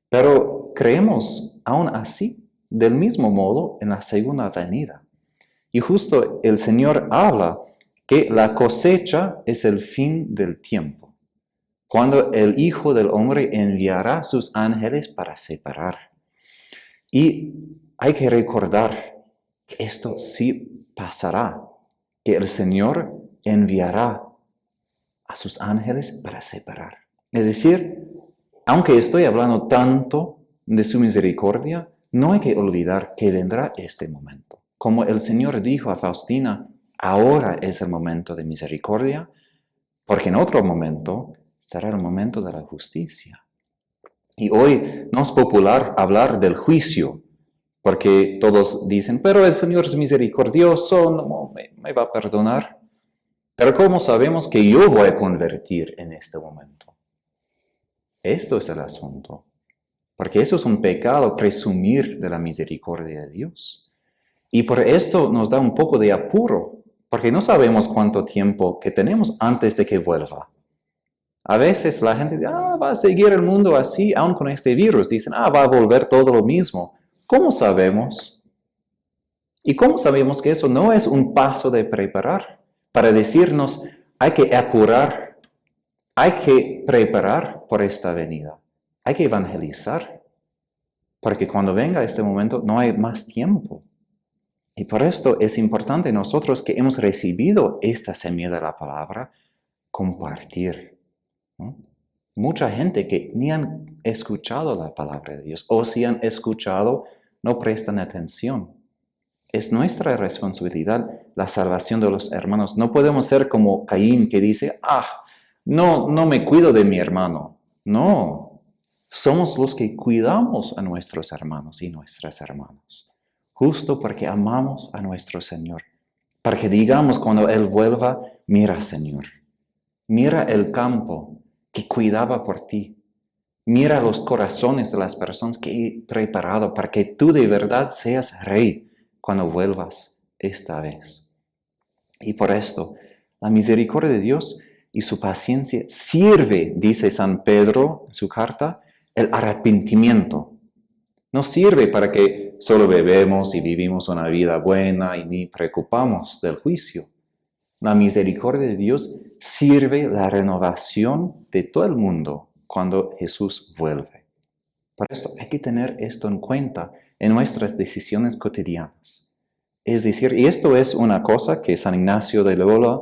pero creemos aún así, del mismo modo, en la segunda venida. Y justo el Señor habla que la cosecha es el fin del tiempo, cuando el Hijo del Hombre enviará sus ángeles para separar. Y hay que recordar que esto sí pasará, que el Señor enviará a sus ángeles para separar. Es decir, aunque estoy hablando tanto de su misericordia, no hay que olvidar que vendrá este momento. Como el Señor dijo a Faustina, ahora es el momento de misericordia, porque en otro momento será el momento de la justicia. Y hoy no es popular hablar del juicio, porque todos dicen, pero el Señor es misericordioso, no me va a perdonar. Pero ¿cómo sabemos que yo voy a convertir en este momento? Esto es el asunto. Porque eso es un pecado, presumir de la misericordia de Dios. Y por eso nos da un poco de apuro, porque no sabemos cuánto tiempo que tenemos antes de que vuelva. A veces la gente dice, va a seguir el mundo así, aún con este virus. Dicen, va a volver todo lo mismo. ¿Cómo sabemos? ¿Y cómo sabemos que eso no es un paso de preparar? Para decirnos, hay que apurar, hay que preparar por esta venida, hay que evangelizar, porque cuando venga este momento no hay más tiempo. Y por esto es importante nosotros que hemos recibido esta semilla de la palabra, compartir, ¿no? Mucha gente que ni han escuchado la palabra de Dios, o si han escuchado, no prestan atención. Es nuestra responsabilidad la salvación de los hermanos. No podemos ser como Caín que dice, no me cuido de mi hermano. No, somos los que cuidamos a nuestros hermanos y nuestras hermanas. Justo porque amamos a nuestro Señor. Para que digamos cuando Él vuelva, mira Señor, mira el campo que cuidaba por ti. Mira los corazones de las personas que he preparado para que tú de verdad seas rey cuando vuelvas esta vez. Y por esto, la misericordia de Dios y su paciencia sirve, dice San Pedro en su carta, el arrepentimiento. No sirve para que solo bebemos y vivimos una vida buena y ni preocupamos del juicio. La misericordia de Dios sirve la renovación de todo el mundo cuando Jesús vuelve. Por esto hay que tener esto en cuenta en nuestras decisiones cotidianas. Es decir, y esto es una cosa que San Ignacio de Loyola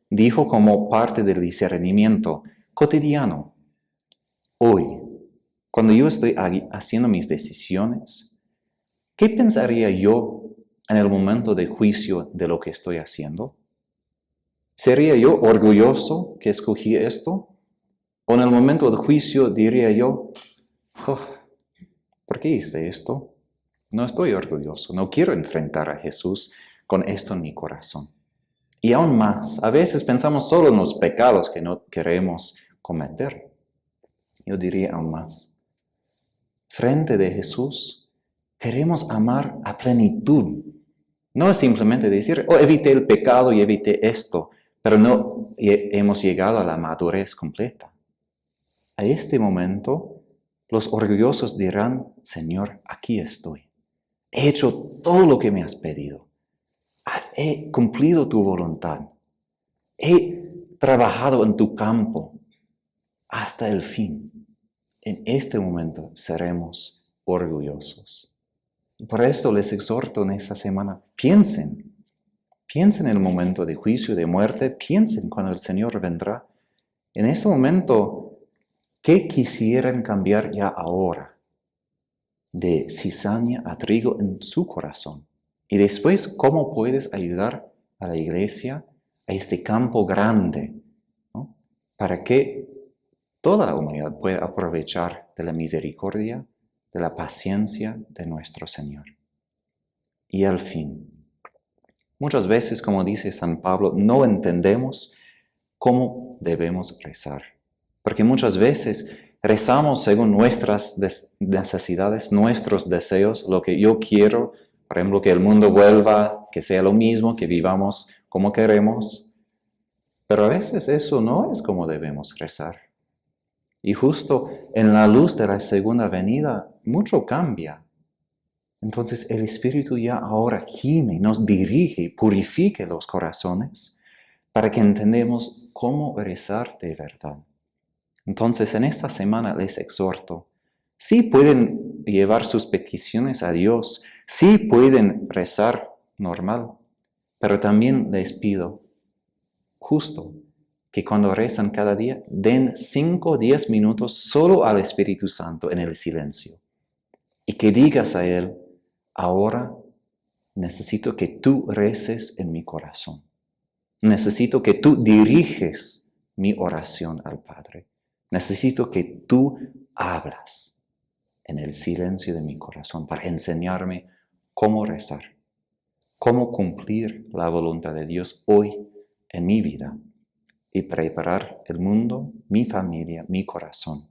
dijo como parte del discernimiento cotidiano. Hoy, cuando yo estoy haciendo mis decisiones, ¿qué pensaría yo en el momento de juicio de lo que estoy haciendo? ¿Sería yo orgulloso que escogí esto? ¿O en el momento del juicio diría yo, ¿por qué hice esto? No estoy orgulloso, no quiero enfrentar a Jesús con esto en mi corazón. Y aún más, a veces pensamos solo en los pecados que no queremos cometer. Yo diría aún más, frente de Jesús, queremos amar a plenitud. No es simplemente decir, evité el pecado y evité esto, pero no hemos llegado a la madurez completa. A este momento, los orgullosos dirán, Señor, aquí estoy. He hecho todo lo que me has pedido. He cumplido tu voluntad. He trabajado en tu campo hasta el fin. En este momento seremos orgullosos. Y por esto les exhorto en esta semana, piensen en el momento de juicio, de muerte, piensen cuando el Señor vendrá. En ese momento, ¿qué quisieran cambiar ya ahora? De cizaña a trigo en su corazón. Y después, ¿cómo puedes ayudar a la iglesia, a este campo grande, ¿no? Para que toda la humanidad pueda aprovechar de la misericordia, de la paciencia de nuestro Señor? Y al fin, muchas veces, como dice San Pablo, no entendemos cómo debemos rezar. Porque muchas veces rezamos según nuestras necesidades, nuestros deseos, lo que yo quiero, por ejemplo, que el mundo vuelva, que sea lo mismo, que vivamos como queremos. Pero a veces eso no es como debemos rezar. Y justo en la luz de la segunda venida, mucho cambia. Entonces el Espíritu ya ahora gime, nos dirige, purifique los corazones para que entendamos cómo rezar de verdad. Entonces en esta semana les exhorto, sí pueden llevar sus peticiones a Dios, sí pueden rezar normal, pero también les pido justo que cuando rezan cada día den 5 o 10 minutos solo al Espíritu Santo en el silencio y que digas a Él, ahora necesito que tú reces en mi corazón. Necesito que tú diriges mi oración al Padre. Necesito que tú hablas en el silencio de mi corazón para enseñarme cómo rezar, cómo cumplir la voluntad de Dios hoy en mi vida y preparar el mundo, mi familia, mi corazón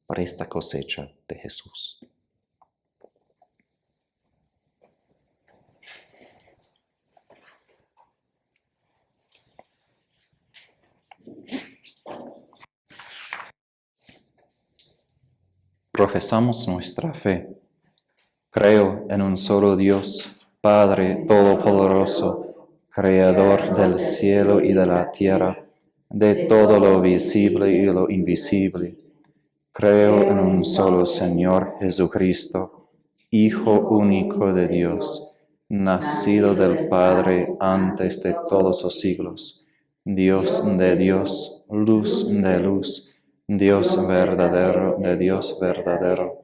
para esta cosecha de Jesús. profesamos nuestra fe. Creo en un solo Dios, Padre Todopoderoso, Creador del cielo y de la tierra, de todo lo visible y lo invisible. Creo en un solo Señor Jesucristo, Hijo único de Dios, nacido del Padre antes de todos los siglos, Dios de Dios, luz de luz, Dios verdadero de Dios verdadero,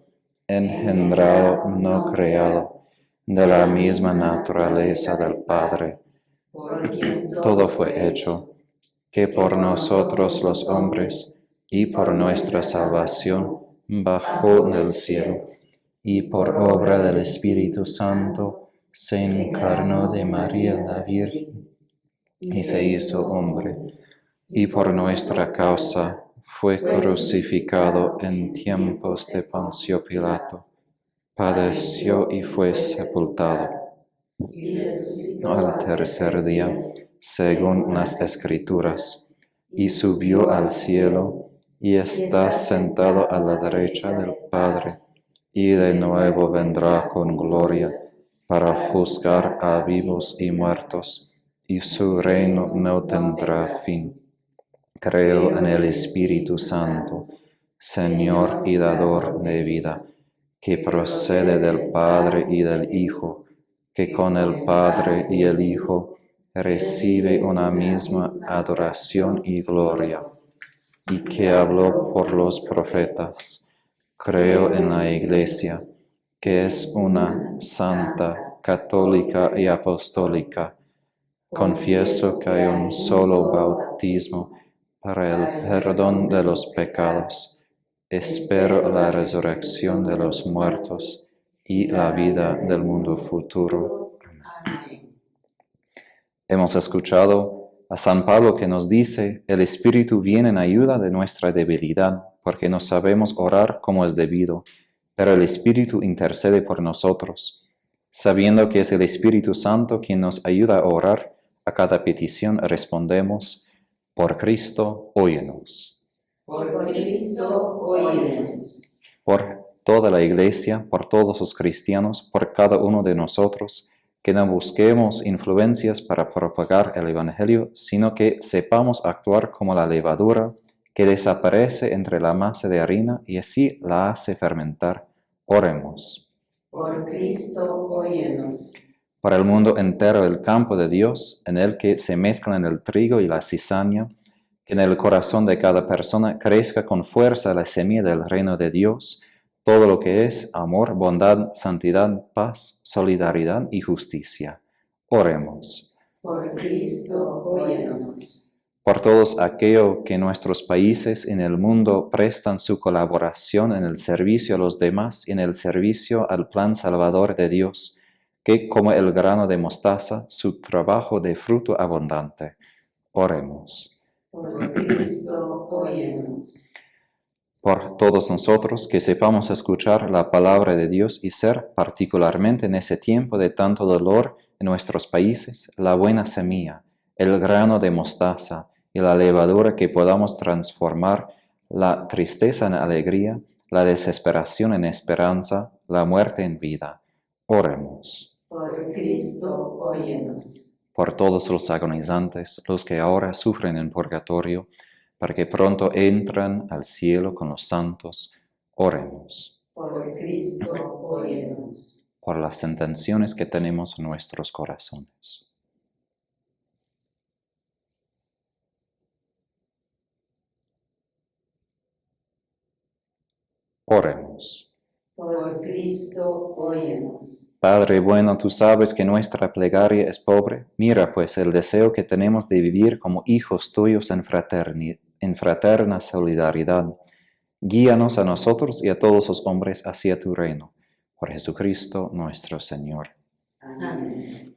engendrado, no creado, de la misma naturaleza del Padre. Todo fue hecho, que por nosotros los hombres, y por nuestra salvación, bajó del cielo, y por obra del Espíritu Santo, se encarnó de María la Virgen, y se hizo hombre, y por nuestra causa fue crucificado en tiempos de Poncio Pilato, padeció y fue sepultado. Al tercer día, según las Escrituras, y subió al cielo, y está sentado a la derecha del Padre, y de nuevo vendrá con gloria para juzgar a vivos y muertos, y su reino no tendrá fin. Creo en el Espíritu Santo, Señor y dador de vida, que procede del Padre y del Hijo, que con el Padre y el Hijo recibe una misma adoración y gloria, y que habló por los profetas. Creo en la Iglesia, que es una santa, católica y apostólica. Confieso que hay un solo bautismo para el perdón de los pecados. Espero la resurrección de los muertos y la vida del mundo futuro. Amén. Hemos escuchado a San Pablo que nos dice: el Espíritu viene en ayuda de nuestra debilidad, porque no sabemos orar como es debido, pero el Espíritu intercede por nosotros. Sabiendo que es el Espíritu Santo quien nos ayuda a orar, a cada petición respondemos: por Cristo, óyenos. Por Cristo, óyenos. Por toda la Iglesia, por todos los cristianos, por cada uno de nosotros, que no busquemos influencias para propagar el Evangelio, sino que sepamos actuar como la levadura que desaparece entre la masa de harina y así la hace fermentar. Oremos. Por Cristo, óyenos. Para el mundo entero el campo de Dios, en el que se mezclan el trigo y la cizaña, que en el corazón de cada persona crezca con fuerza la semilla del reino de Dios, todo lo que es amor, bondad, santidad, paz, solidaridad y justicia. Oremos. Por Cristo, óyenos. Por todos aquellos que nuestros países en el mundo prestan su colaboración en el servicio a los demás y en el servicio al plan salvador de Dios, que como el grano de mostaza, su trabajo de fruto abundante. Oremos. Por Cristo, óyenos. Por todos nosotros que sepamos escuchar la palabra de Dios y ser, particularmente en ese tiempo de tanto dolor en nuestros países, la buena semilla, el grano de mostaza y la levadura que podamos transformar la tristeza en alegría, la desesperación en esperanza, la muerte en vida. Oremos. Por Cristo, óyenos. Por todos los agonizantes, los que ahora sufren en purgatorio, para que pronto entren al cielo con los santos, oremos. Por Cristo, óyenos. Por las intenciones que tenemos en nuestros corazones. Oremos. Por Cristo, óyenos. Padre bueno, tú sabes que nuestra plegaria es pobre. Mira pues el deseo que tenemos de vivir como hijos tuyos en fraterna solidaridad. Guíanos a nosotros y a todos los hombres hacia tu reino. Por Jesucristo nuestro Señor. Amén.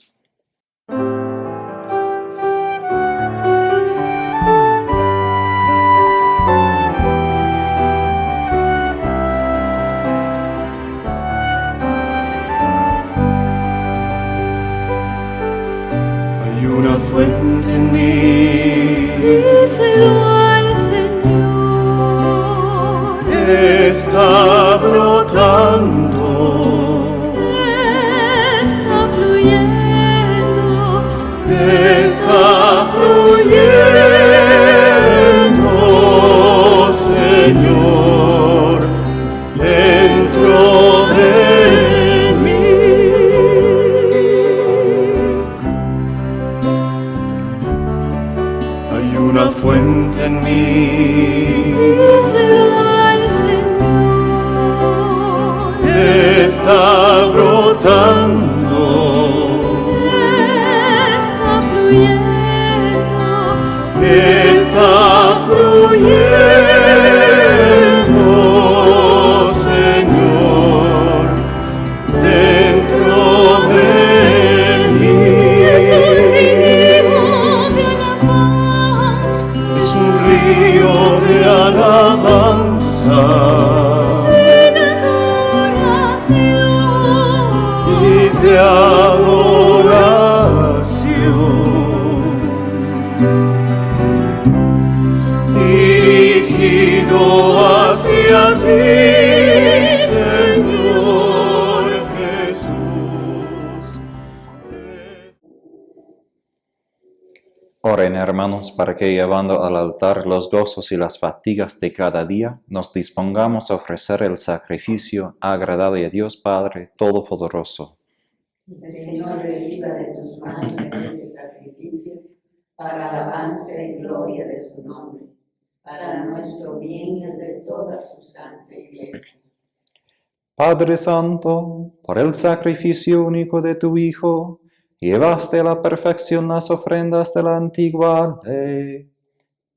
Hay una fuente en mí, díselo al Señor. está brotando, está fluyendo, está fluyendo, Señor, dentro de mí. Hay una fuente en mí, díselo al Señor. está brotando, Está fluyendo, está fluyendo, Señor, dentro de mí. es un río de alabanza, Es un río de alabanza en adoración, y de adoración, dirigido hacia ti, Señor Jesús. Oren, hermanos, para que llevando al altar los gozos y las fatigas de cada día, nos dispongamos a ofrecer el sacrificio agradable a Dios Padre Todopoderoso. El Señor reciba de tus manos este sacrificio para alabanza y gloria de su nombre, para nuestro bien y el de toda su santa Iglesia. Padre Santo, por el sacrificio único de tu Hijo, llevaste a la perfección las ofrendas de la antigua ley.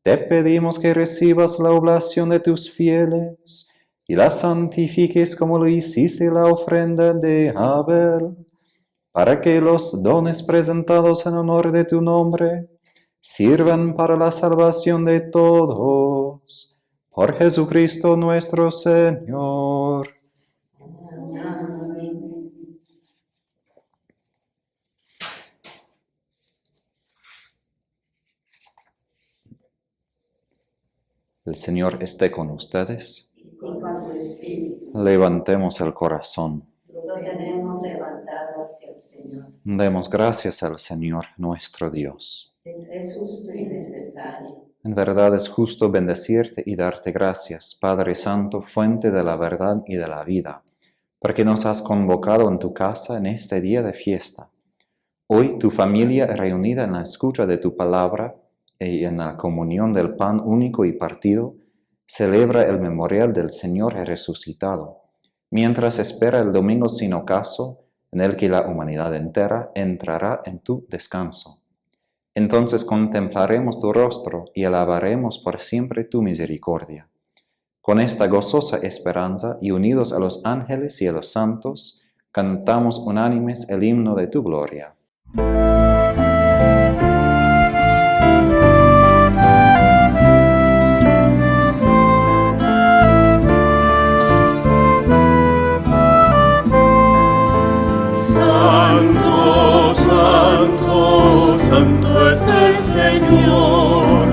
Te pedimos que recibas la oblación de tus fieles y la santifiques como lo hiciste la ofrenda de Abel, para que los dones presentados en honor de tu nombre sirvan para la salvación de todos. Por Jesucristo nuestro Señor. El Señor esté con ustedes. Y con tu espíritu Levantemos el corazón. lo tenemos levantado hacia el Señor. Demos gracias al Señor nuestro Dios. Es justo y necesario. En verdad es justo bendecirte y darte gracias, Padre Santo, fuente de la verdad y de la vida, porque nos has convocado en tu casa en este día de fiesta. Hoy tu familia reunida en la escucha de tu palabra y en la comunión del pan único y partido, celebra el memorial del Señor resucitado, mientras espera el domingo sin ocaso, en el que la humanidad entera entrará en tu descanso. Entonces contemplaremos tu rostro y alabaremos por siempre tu misericordia. Con esta gozosa esperanza y unidos a los ángeles y a los santos, cantamos unánimes el himno de tu gloria. Santo, santo, santo es el Señor,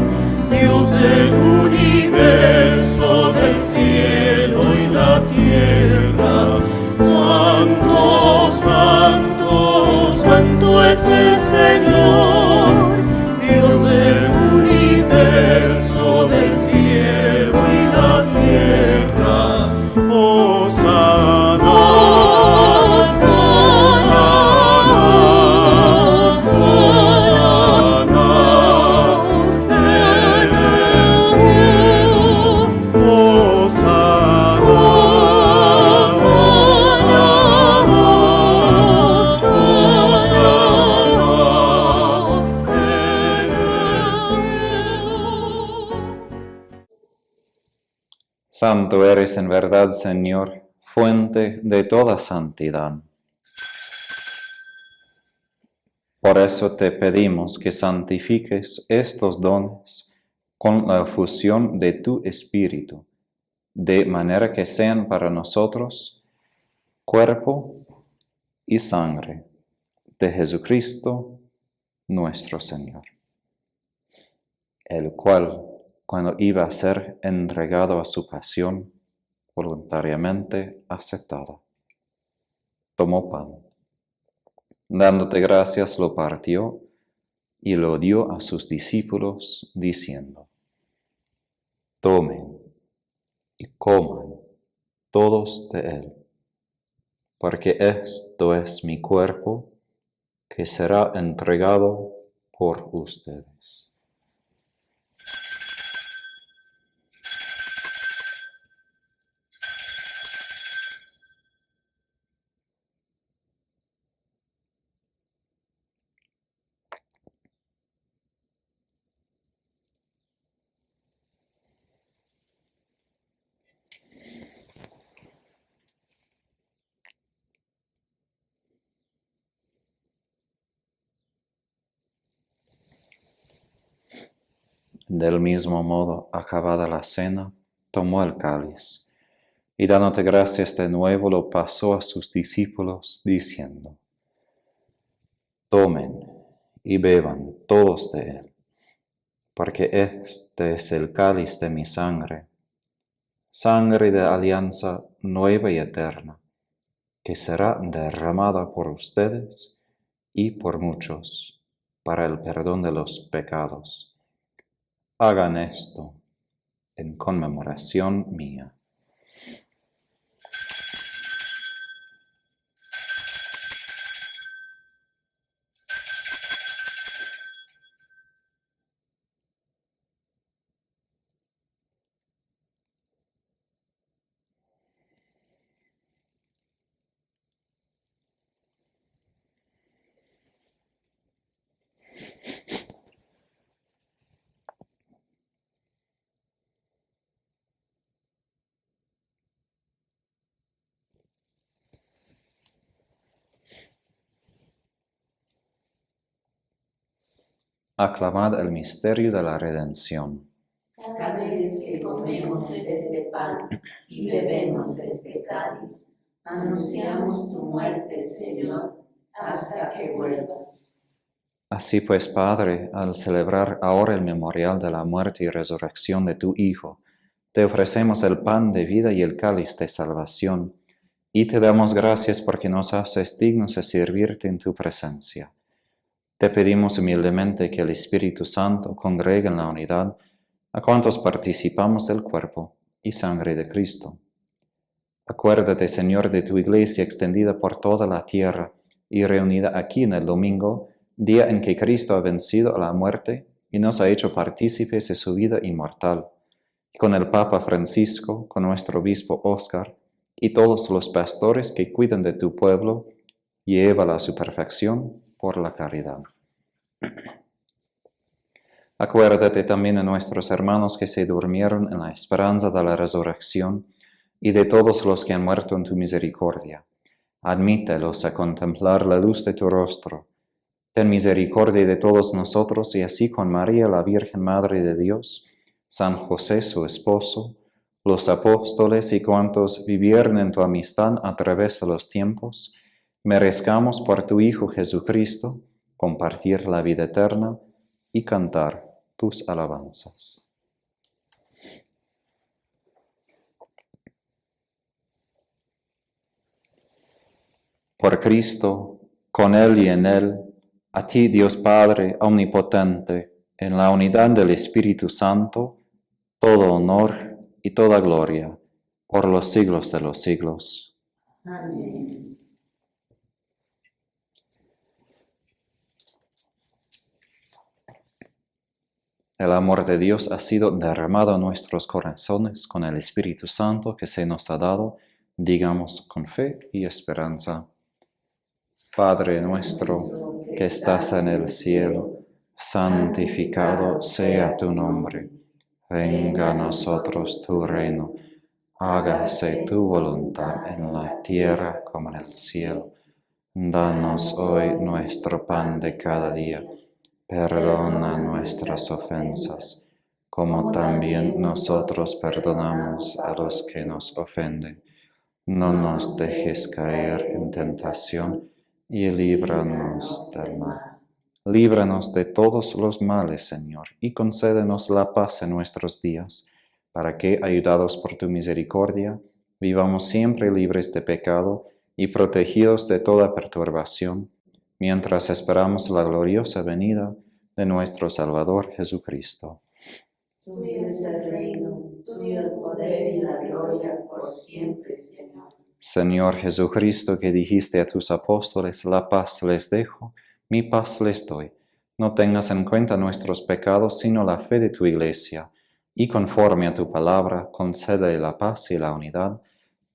Dios del universo, del cielo y la tierra. Santo, santo, santo es el Señor, Dios del universo, del cielo y la tierra. Hosana, Santo eres en verdad, Señor, fuente de toda santidad. Por eso te pedimos que santifiques estos dones con la fusión de tu Espíritu, de manera que sean para nosotros cuerpo y sangre de Jesucristo nuestro Señor, el cual, cuando iba a ser entregado a su pasión, voluntariamente aceptada. Tomó pan. Dándote gracias, lo partió y lo dio a sus discípulos, diciendo: Tomen y coman todos de él, porque esto es mi cuerpo que será entregado por ustedes. Del mismo modo, acabada la cena, tomó el cáliz, y dándote gracias de nuevo lo pasó a sus discípulos, diciendo: Tomen y beban todos de él, porque este es el cáliz de mi sangre, sangre de alianza nueva y eterna, que será derramada por ustedes y por muchos, para el perdón de los pecados. Hagan esto en conmemoración mía. Aclamad el misterio de la redención. Cada vez que comemos este pan y bebemos este cáliz, anunciamos tu muerte, Señor, hasta que vuelvas. Así pues, Padre, al celebrar ahora el memorial de la muerte y resurrección de tu Hijo, te ofrecemos el pan de vida y el cáliz de salvación, y te damos gracias porque nos haces dignos de servirte en tu presencia. Te pedimos humildemente que el Espíritu Santo congregue en la unidad a cuantos participamos del cuerpo y sangre de Cristo. Acuérdate, Señor, de tu Iglesia extendida por toda la tierra y reunida aquí en el domingo, día en que Cristo ha vencido a la muerte y nos ha hecho partícipes de su vida inmortal, y con el Papa Francisco, con nuestro obispo Óscar, y todos los pastores que cuidan de tu pueblo, llévala a su perfección por la caridad. Acuérdate también de nuestros hermanos que se durmieron en la esperanza de la resurrección, y de todos los que han muerto en tu misericordia. Admítelos a contemplar la luz de tu rostro. Ten misericordia de todos nosotros, y así con María, la Virgen Madre de Dios, San José su esposo, los apóstoles y cuantos vivieron en tu amistad a través de los tiempos, merezcamos por tu Hijo Jesucristo compartir la vida eterna y cantar tus alabanzas. Por Cristo, con Él y en Él, a ti, Dios Padre omnipotente, en la unidad del Espíritu Santo, todo honor y toda gloria, por los siglos de los siglos. Amén. El amor de Dios ha sido derramado en nuestros corazones con el Espíritu Santo que se nos ha dado, digamos con fe y esperanza. Padre nuestro, que estás en el cielo, santificado sea tu nombre. Venga a nosotros tu reino. Hágase tu voluntad en la tierra como en el cielo. Danos hoy nuestro pan de cada día. Perdona nuestras ofensas, como también nosotros perdonamos a los que nos ofenden. No nos dejes caer en tentación, y líbranos del mal. Líbranos de todos los males, Señor, y concédenos la paz en nuestros días, para que, ayudados por tu misericordia, vivamos siempre libres de pecado y protegidos de toda perturbación, mientras esperamos la gloriosa venida de nuestro Salvador Jesucristo. Tuyo es el reino, tuyo el poder y la gloria por siempre, Señor. Señor Jesucristo, que dijiste a tus apóstoles, la paz les dejo, mi paz les doy. No tengas en cuenta nuestros pecados, sino la fe de tu Iglesia, y conforme a tu palabra, concede la paz y la unidad,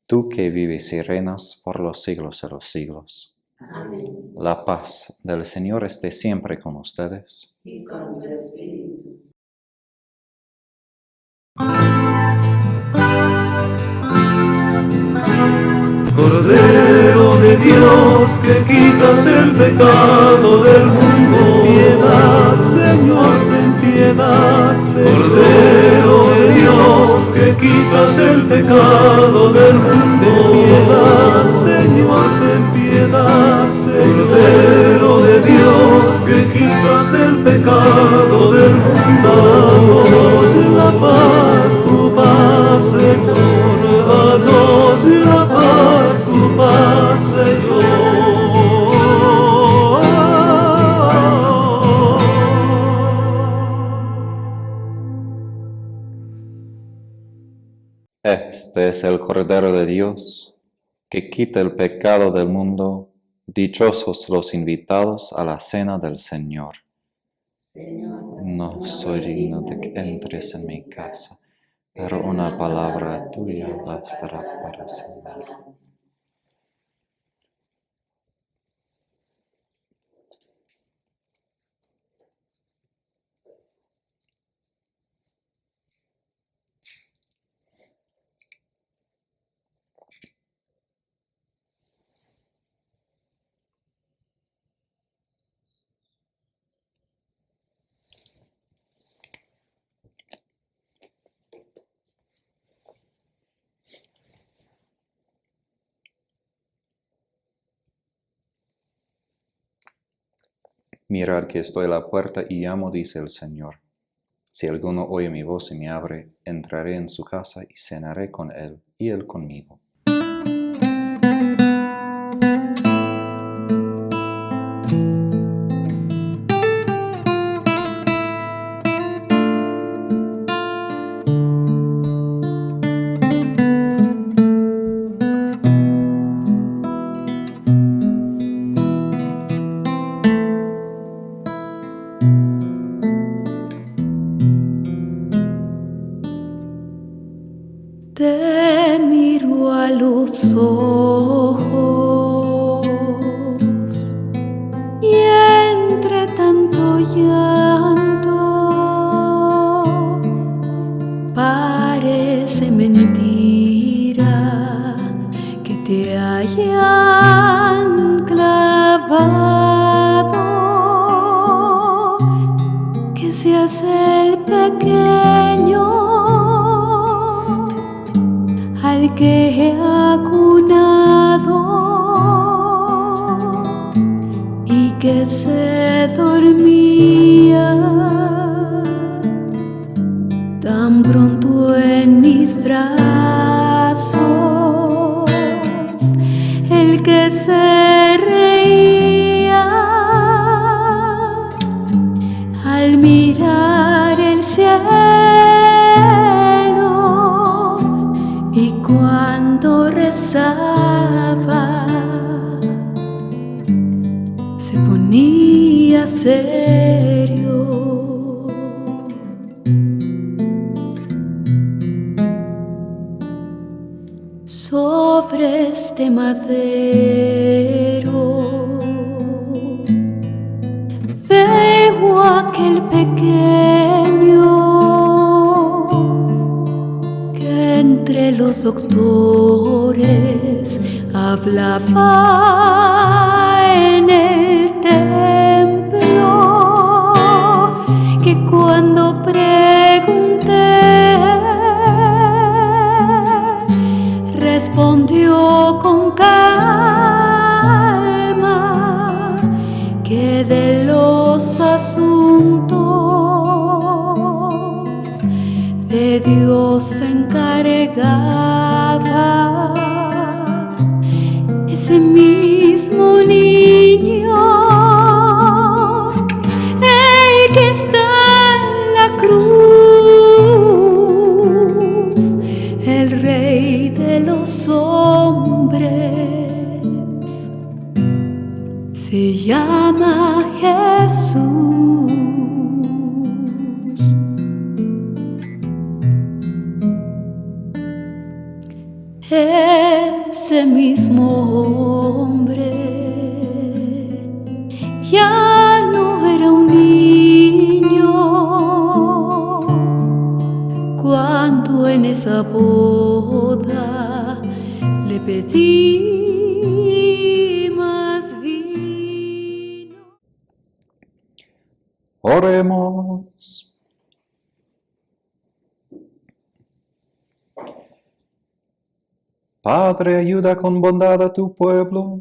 tú que vives y reinas por los siglos de los siglos. Amén. La paz del Señor esté siempre con ustedes. Y con tu espíritu. Cordero de Dios, que quitas el pecado del mundo, ten piedad, Señor, ten piedad, Señor. Cordero de Dios, que quitas el pecado del mundo, ten piedad, Señor, ten piedad, Señor. Cordero de Dios, que quitas el pecado del mundo, danos la paz, tu paz, Señor, danos la paz, tu paz, Señor. Este es el Cordero de Dios, que quita el pecado del mundo. Dichosos los invitados a la cena del Señor. Señor, No soy digno de que entres en mi casa, pero una palabra tuya bastará para sanarme. Mirad que estoy a la puerta y llamo, dice el Señor. Si alguno oye mi voz y me abre, entraré en su casa y cenaré con él y él conmigo. Te miro a los ojos y entre tanto llanto parece mentira que te hayan clavado, que seas el pequeño al que he acunado y que se dormía tan pronto en mis brazos, el que se reía al mirar el cielo. Cuando rezaba, se ponía serio. Sobre este madero veo aquel pequeño entre los doctores hablaba en el templo, que cuando pregunté respondió con calma que de los asuntos de que Dios encargaba, ese mismo niño, el que está en la cruz, el Rey de los hombres, se llama Jesús. Ese mismo hombre ya no era un niño cuando en esa boda le pedí más vino. Oremos. Padre, ayuda con bondad a tu pueblo,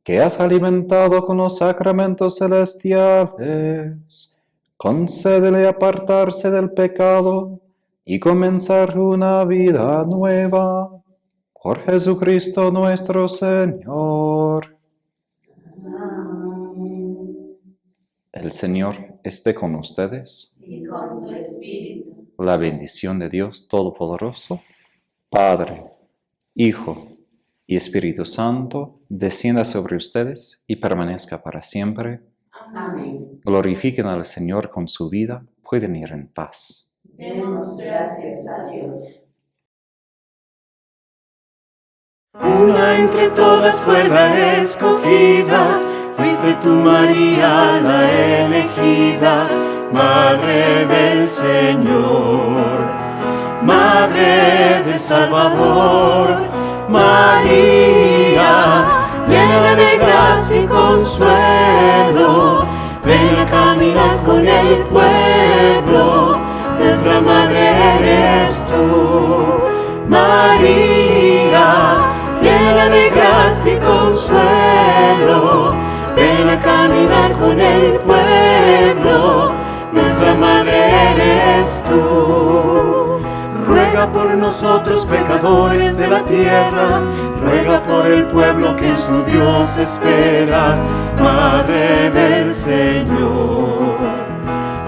que has alimentado con los sacramentos celestiales. Concédele apartarse del pecado y comenzar una vida nueva. Por Jesucristo nuestro Señor. El Señor esté con ustedes. Y con tu espíritu. La bendición de Dios Todopoderoso, Padre, Hijo y Espíritu Santo, descienda sobre ustedes y permanezca para siempre. Amén. Glorifiquen al Señor con su vida, pueden ir en paz. Demos gracias a Dios. Una entre todas fue la escogida, fuiste tú, María, la elegida, Madre del Señor, Madre del Salvador. María, llena de gracia y consuelo, ven a caminar con el pueblo, nuestra Madre eres tú. María, llena de gracia y consuelo, ven a caminar con el pueblo, nuestra Madre eres tú. Ruega por nosotros pecadores de la tierra, ruega por el pueblo que en su Dios espera. Madre del Señor,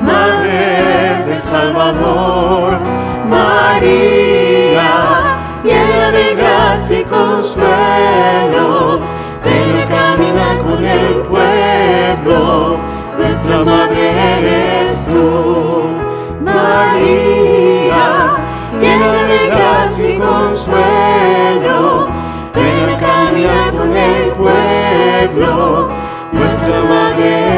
Madre del Salvador. María, llena de gracia y consuelo, ven a caminar con el pueblo, nuestra Madre eres tú. María, llena de gracia y consuelo, ven a caminar con el pueblo, nuestra Madre